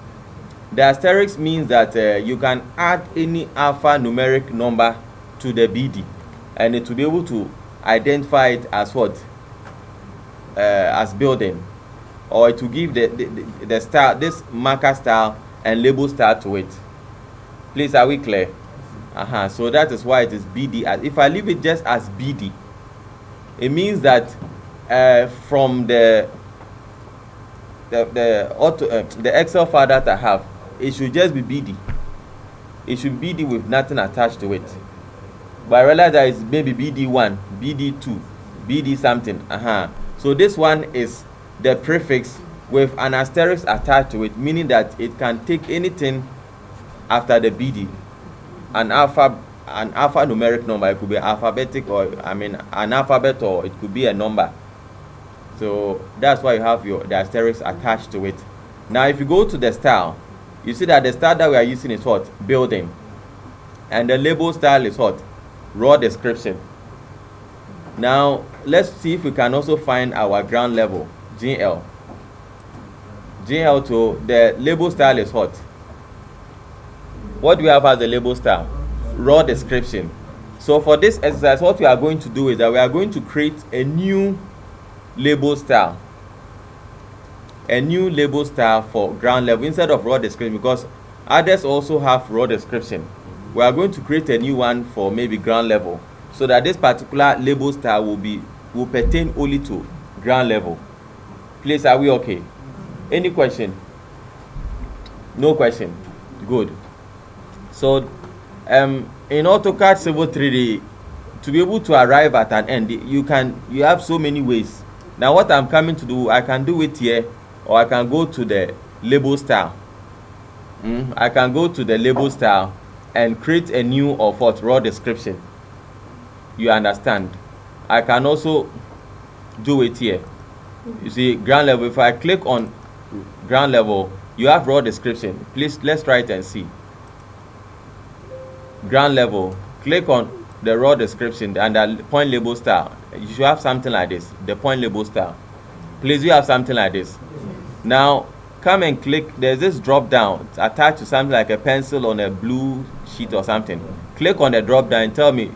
Speaker 1: The asterisk means that you can add any alphanumeric number to the BD, and it will be able to identify it as what? As building, or it will give the style, this marker style and label style to it. Please, are we clear? So that is why it is BD. If I leave it just as BD, it means that from the Excel file that I have, it should just be BD. It should be BD with nothing attached to it. But I realize that it's maybe BD1, BD2, BD something. So this one is the prefix with an asterisk attached to it, meaning that it can take anything after the BD. An alphanumeric number. It could be alphabetic, or an alphabet, or it could be a number. So that's why you have the asterisk attached to it. Now if you go to the style, you see that the style that we are using is what? Building. And the label style is what? Raw description. Now let's see if we can also find our ground level, GL. GL to the label style is what? What do we have as the label style? Raw description. So for this exercise, what we are going to do is that we are going to create a new label style. A new label style for ground level instead of raw description, because others also have raw description. We are going to create a new one for maybe ground level, so that this particular label style will pertain only to ground level. Please, are we okay? Any question? No question. Good. So in AutoCAD Civil 3D, to be able to arrive at an end, you have so many ways. Now what I'm coming to do, I can do it here, or I can go to the label style. I can go to the label style and create a new of what? Raw description. You understand? I can also do it here. You see, ground level. If I click on ground level, you have raw description. Please, let's try it and see. Ground level. Click on the raw description and the point label style. You should have something like this. The point label style. Please, you have something like this. Now come and click. There's this drop down attached to something like a pencil on a blue sheet or something. Click on the drop down and tell me.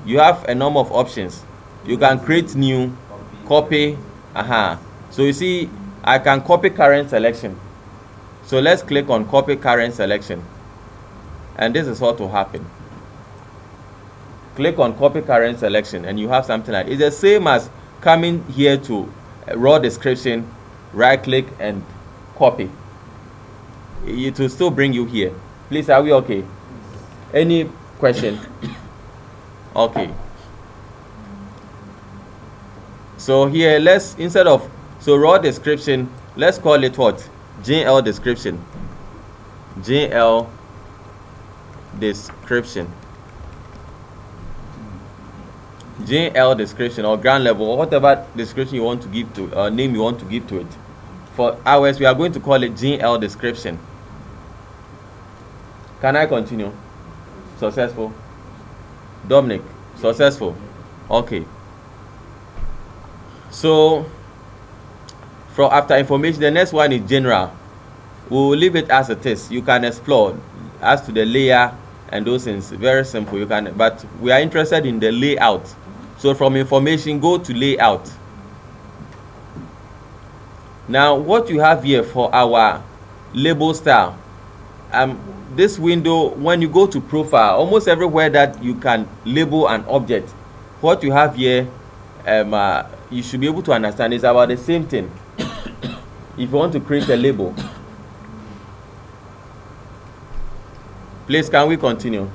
Speaker 1: You have a number of options. You can create new, copy. So you see, I can copy current selection. So let's click on copy current selection, and this is what will happen. Click on copy current selection and you have something like it's the same as coming here to raw description, right click and copy. It will still bring you here. Please, are we okay? Any question? Okay. So here, instead of raw description, let's call it what? GL description. GL description. GL description, or ground level, or whatever description you want to give to, name you want to give to it. For ours, we are going to call it GL description. Can I continue? Successful. Dominic, successful. Okay. So from after information, the next one is general. We will leave it as it is. You can explore as to the layer and those things. Very simple. You can, but we are interested in the layout. So from information, go to layout. Now what you have here for our label style, this window, when you go to profile, almost everywhere that you can label an object, what you have here, you should be able to understand is about the same thing. If you want to create a label, please, can we continue?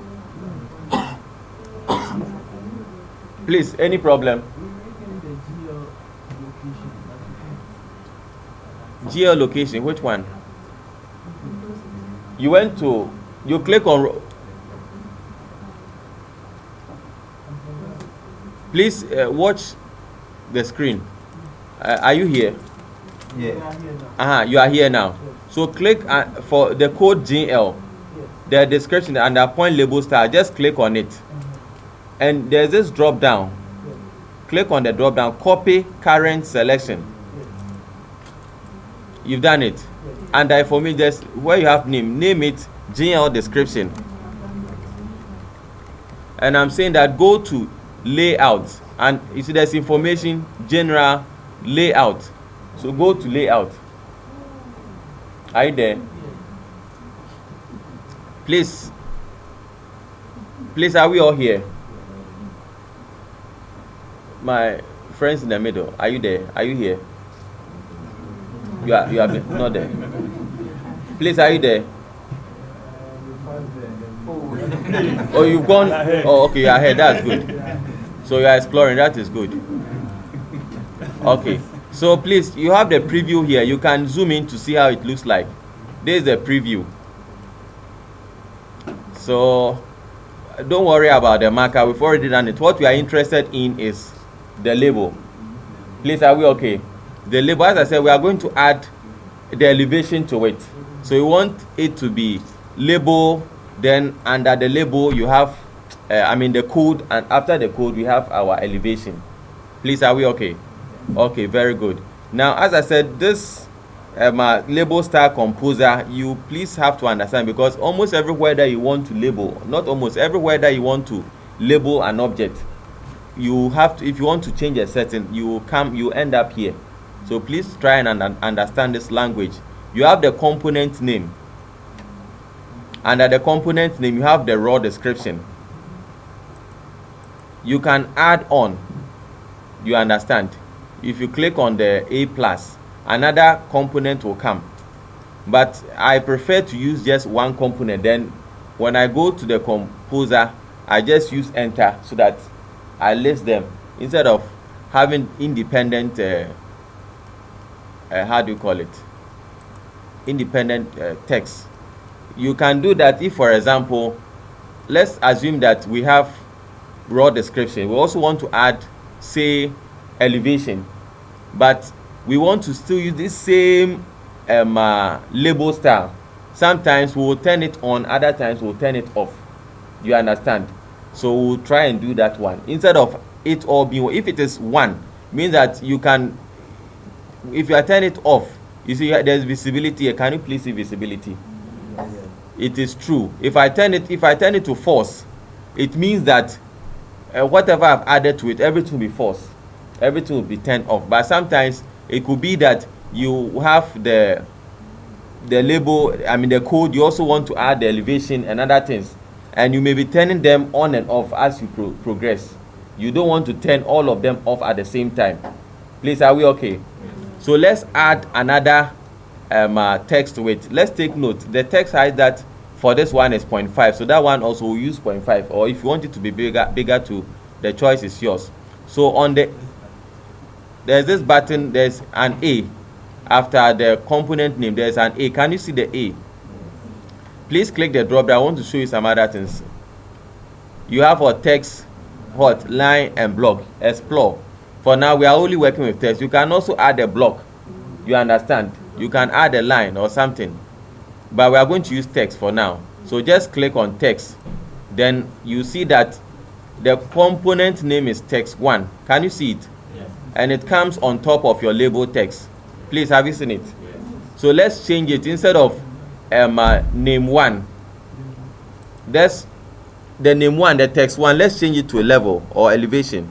Speaker 1: Please, any problem? Geolocation, which one? You click on Please watch the screen. Are you here?
Speaker 2: Yeah.
Speaker 1: You are here now. So click for the code GL, the description and the point label star. Just click on it, and there's this drop down. Click on the drop down. Copy current selection. You've done it. And for me, just where you have name it GL description. And I'm saying that go to layout, and you see there's information general layout. So go to layout. Are you there? Please, are we all here? My friends in the middle, are you there? Are you here? You are not there. Please, are you there? Oh, you've gone. Oh, okay, you are here. That's good. So you are exploring. That is good. Okay. So please, you have the preview here. You can zoom in to see how it looks like. This is the preview. So don't worry about the marker. We've already done it. What we are interested in is the label. Please, are we okay? The label, as I said, we are going to add the elevation to it. So we want it to be label. Then under the label you have the code, and after the code we have our elevation. Please, are we okay? Okay, very good. Now, as I said, this label star composer, you please have to understand, because almost everywhere that you want to label, not almost everywhere that you want to label an object, you have to, if you want to change a setting, you end up here. So please try and understand this language. You have the component name. Under the component name, you have the raw description. You can add on. You understand? If you click on the A+, another component will come. But I prefer to use just one component. Then when I go to the composer, I just use enter so that I list them instead of having independent how do you call it? Independent text. You can do that if, for example, let's assume that we have raw description. We also want to add, say, elevation, but we want to still use this same label style. Sometimes we will turn it on, other times we'll turn it off. You understand? So we'll try and do that one instead of it all being. If it is one, means that you can, if you are turning it off, you see there's visibility. Can you please see visibility? It is true. If I turn it to false, it means that whatever I've added to it, everything will be false. Everything will be turned off. But sometimes it could be that you have the label, the code. You also want to add the elevation and other things, and you may be turning them on and off as you progress. You don't want to turn all of them off at the same time. Please, are we okay? So let's add another text to it. Let's take note. The text height that for this one is 0.5, so that one also will use 0.5, or if you want it to be bigger too, the choice is yours. So on there's this button, there's an A after the component name. There's an A. Can you see the A? Please click the drop down. I want to show you some other things. You have a text, line and block. Explore. For now we are only working with text. You can also add a block. You understand? You can add a line or something, but we are going to use text for now. So just click on text. Then you see that the component name is text1. Can you see it?
Speaker 3: Yes.
Speaker 1: And it comes on top of your label text. Please, have you seen it?
Speaker 3: Yes.
Speaker 1: So let's change it. Instead of name 1, that's the name 1, the text 1. Let's change it to a level or elevation.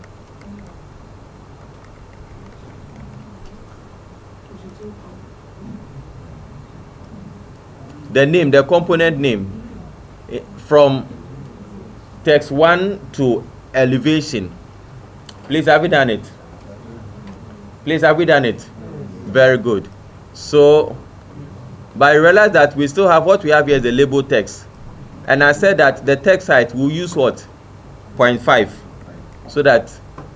Speaker 1: The name, the component name, from text 1 to elevation. Please, have you done it? Please, have we done it? Very good. So, but I realize that we still have what we have here is the label text. And I said that the text height will use what? 0.5. So that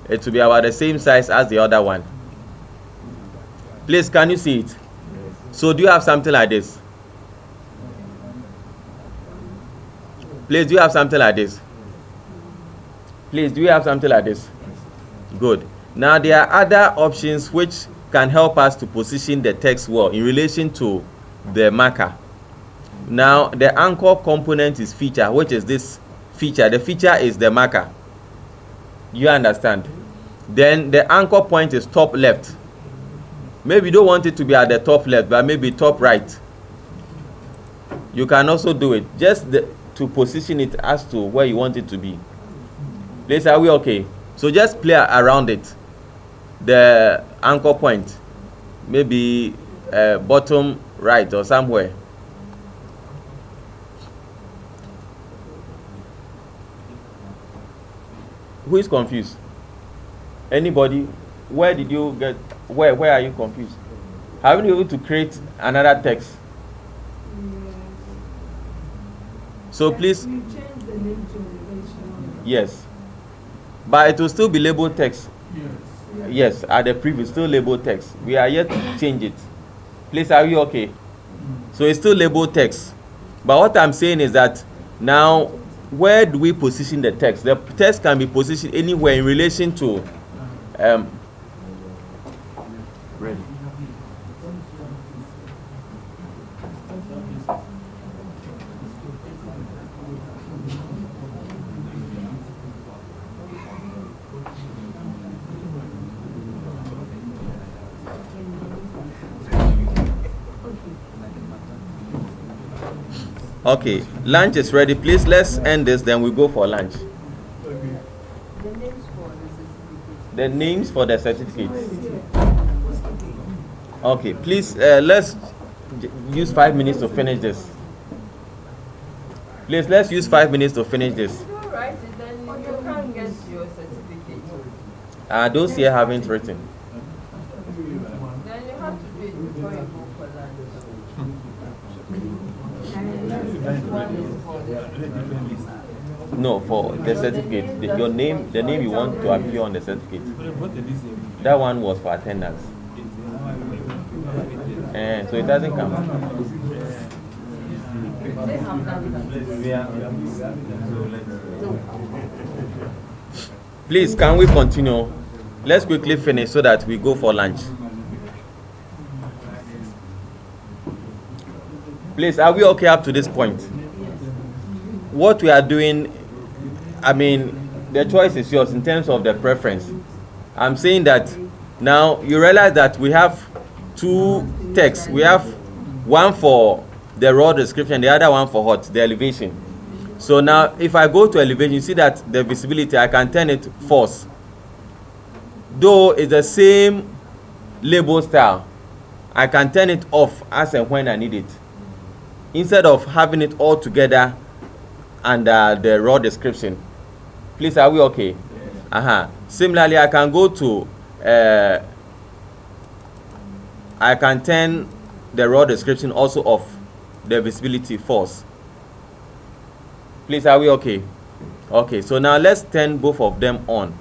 Speaker 1: it will be about the same size as the other one. Please, can you see it? So do you have something like this? Please, do you have something like this? Please, do you have something like this? Good. Now there are other options which can help us to position the text well in relation to the marker. Now the anchor component is feature, which is this feature. The feature is the marker. You understand? Then the anchor point is top left. Maybe you don't want it to be at the top left, but maybe top right. You can also do it just to position it as to where you want it to be. Please, are we okay? So just play around it. The anchor point, maybe bottom right or somewhere. Who is confused? Anybody? Where did you get? Where are you confused? Have you been able to create another text? So please.
Speaker 4: You change the name to elevation.
Speaker 1: Yes, but it will still be labeled text. Yes, at the previous still labeled text. We are yet to change it. Please, are you okay? So it's still labeled text. But what I'm saying is that now, where do we position the text? The text can be positioned anywhere in relation to ready. Okay, lunch is ready. Please, let's end this, then we go for lunch. The names for the certificates. Okay, please, let's use 5 minutes to finish this. Please, let's use 5 minutes to finish this.
Speaker 5: If you write it, then you can't get your certificate.
Speaker 1: Those here haven't written.
Speaker 5: Then you have to do it before you go for lunch.
Speaker 1: No, for the certificate, your name, the name you want to appear on the certificate. That one was for attendance. So it doesn't come. Please, can we continue? Let's quickly finish so that we go for lunch. Please, are we okay up to this point? What we are doing, I mean, the choice is yours in terms of the preference. I'm saying that now you realize that we have two texts. We have one for the raw description, the other one for the elevation. So now if I go to elevation, you see that the visibility, I can turn it false. Though it's the same label style, I can turn it off as and when I need it, instead of having it all together under the raw description. Please, are we okay? Similarly, I can go to I can turn the raw description also off, the visibility false. Please, are we okay? Okay, so now let's turn both of them on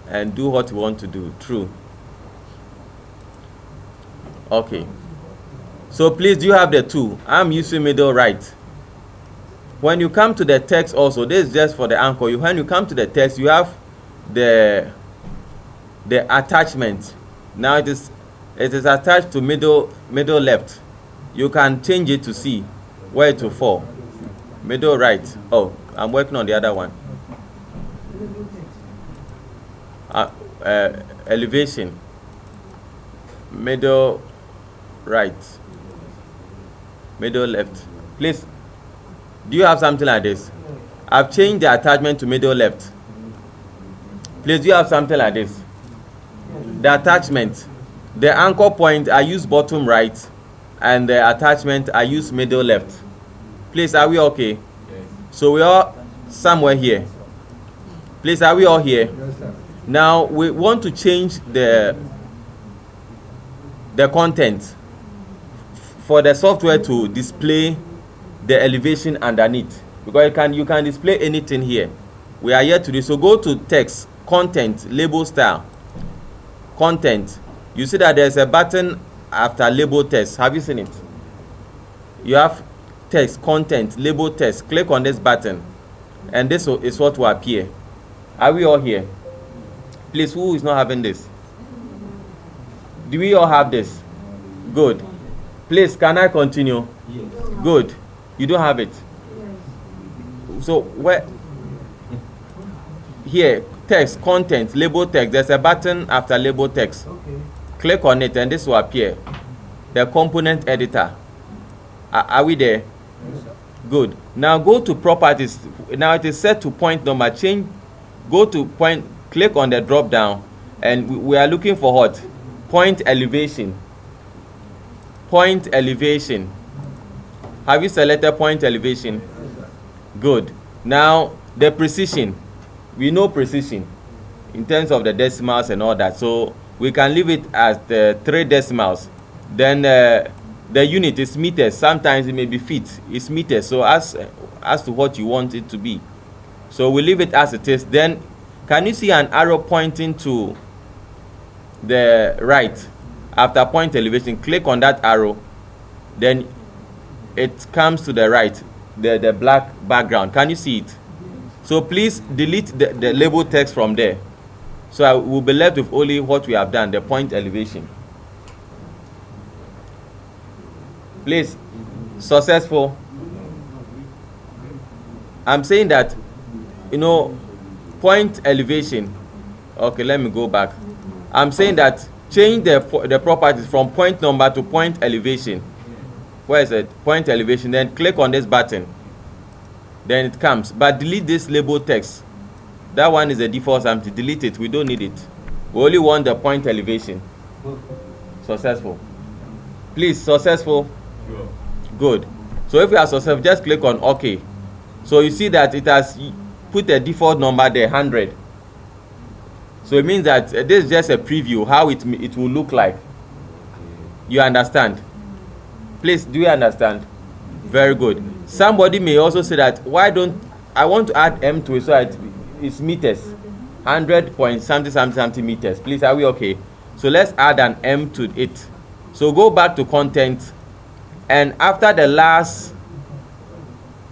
Speaker 1: and do what we want to do. True. Okay, so please, do you have the two? I'm using middle right. When you come to the text also, this is just for the anchor. When you come to the text, you have the attachment. Now it is attached to middle left. You can change it to see where it will fall. Middle right. Oh, I'm working on the other one. Elevation. Middle right. Middle left. Please, do you have something like this? I've changed the attachment to middle left. Please, do you have something like this? The attachment, the anchor point, I use bottom right, and the attachment, I use middle left. Please, are we okay? Yes. So we are somewhere here. Please, are we all here? Yes, sir. Now we want to change the content for the software to display the elevation underneath, because you can display anything here. We are here to do so. Go to text, content, label style, content. You see that there's a button after label text. Have you seen it? You have text, content, label text. Click on this button and this is what will appear. Are we all here? Please, who is not having this? Do we all have this? Good. Please, can I continue?
Speaker 3: Yes.
Speaker 1: Good. You don't have it.
Speaker 4: Yes.
Speaker 1: So where? Here, text, content, label text. There's a button after label text.
Speaker 2: Okay.
Speaker 1: Click on it and this will appear. The component editor. Are we there?
Speaker 2: Yes, sir.
Speaker 1: Good. Now go to properties. Now it is set to point number. Change. Go to point. Click on the drop down, and we are looking for what? Point elevation. Point elevation. Have you selected point elevation?
Speaker 2: Yes, sir.
Speaker 1: Good. Now the precision. We know precision in terms of the decimals and all that. So we can leave it as the 3 decimals. Then the unit is meters. Sometimes it may be feet. It's meters. So as to what you want it to be. So we leave it as it is. Then can you see an arrow pointing to the right? After point elevation, click on that arrow. Then it comes to the right. The black background. Can you see it? So please delete the label text from there. So I will be left with only what we have done, the point elevation. Please, successful. I'm saying that, point elevation. Okay, let me go back. I'm saying that change the properties from point number to point elevation. Where is it? Point elevation. Then click on this button. Then it comes. But delete this label text. That one is a default something. Delete it. We don't need it. We only want the point elevation. Successful. Please, successful.
Speaker 3: Sure.
Speaker 1: Good. So if you are successful, just click on OK. So you see that it has put a default number there, 100. So it means that this is just a preview how it will look like. You understand? Please, do you understand? Very good. Somebody may also say that, why don't I want to add M to it so that it's meters, 100 point something meters. Please, are we okay? So let's add an M to it. So go back to content, and after the last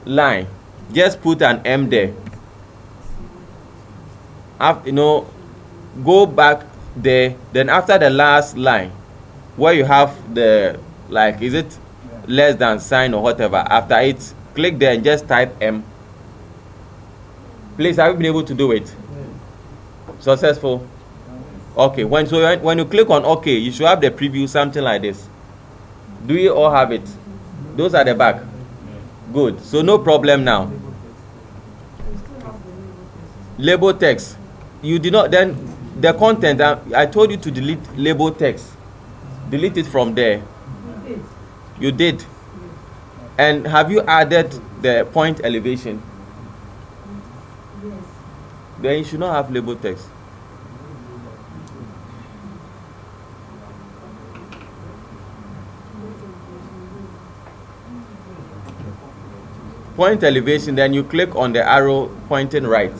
Speaker 1: line, just put an M there. Go back there. Then after the last line, where you have the, like, is it less than sign or whatever, after it, click there and just type M. Please, have you been able to do it? Successful? Okay. When you click on OK, you should have the preview, something like this. Do you all have it? Those are the back. Good. So no problem now. Label text. You did not, then the content, I told you to delete label text. Delete it from there. You did. And have you added the point elevation?
Speaker 4: Yes.
Speaker 1: Then you should not have label text. Point elevation, then you click on the arrow pointing right.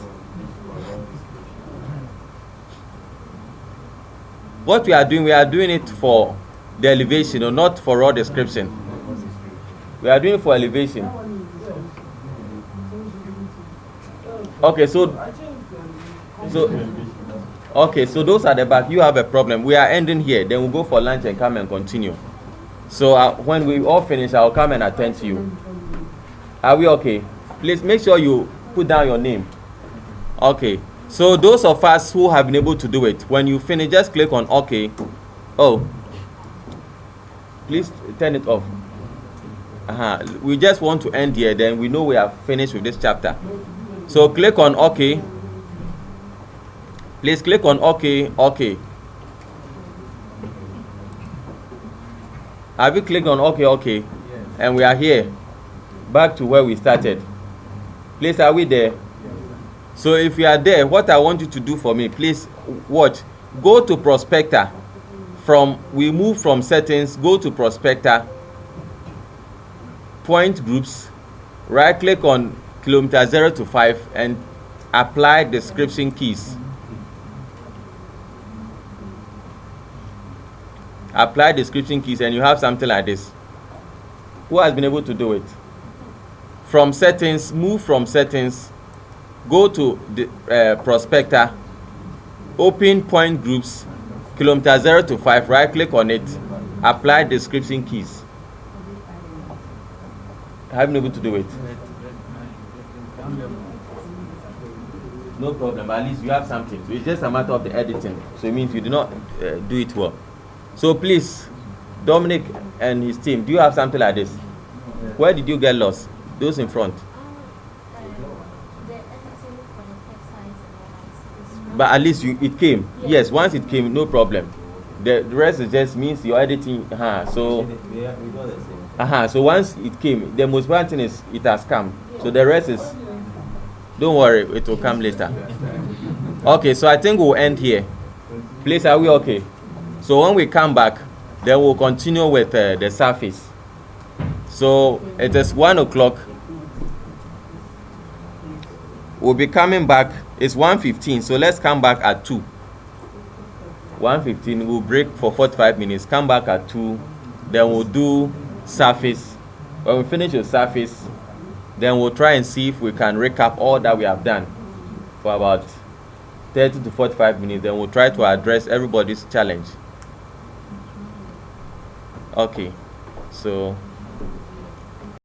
Speaker 1: What we are doing it for the elevation, or not for raw description. We are doing it for elevation. Okay, so those are the back. You have a problem. We are ending here. Then we'll go for lunch and come and continue. So when we all finish, I'll come and attend to you. Are we okay? Please make sure you put down your name. Okay. So those of us who have been able to do it, when you finish, just click on OK. Oh, please turn it off. We just want to end here. Then we know we have finished with this chapter. So click on OK. Please click on OK. OK. Have you clicked on OK? OK.
Speaker 2: Yes.
Speaker 1: And we are here. Back to where we started. Please, are we there? So if you are there, what I want you to do for me, please watch. Go to prospector. We move from settings, go to prospector, point groups, right click on kilometer 0 to 5 and apply description keys. Apply description keys and you have something like this. Who has been able to do it? From settings, move from settings, go to the prospector, open point groups, kilometer 0 to 5, right click on it, apply description keys. Have you been able to do it? No problem, at least you have something. So it's just a matter of the editing. So it means you do not do it well. So please, Dominic and his team, do you have something like this? Where did you get lost? Those in front. But at least it came. Yes, once it came, no problem. The rest is just means you're editing. So so once it came, the most important thing is it has come. So the rest is, don't worry, it will come later. Okay, so I think we'll end here. Please, are we okay? So when we come back, then we'll continue with the surface. So it is 1 o'clock. We'll be coming back. It's 1:15, so let's come back at 2. 1:15, we'll break for 45 minutes. Come back at 2. Then we'll do surface. When we finish the surface, then we'll try and see if we can recap all that we have done for about 30 to 45 minutes. Then we'll try to address everybody's challenge. Okay, so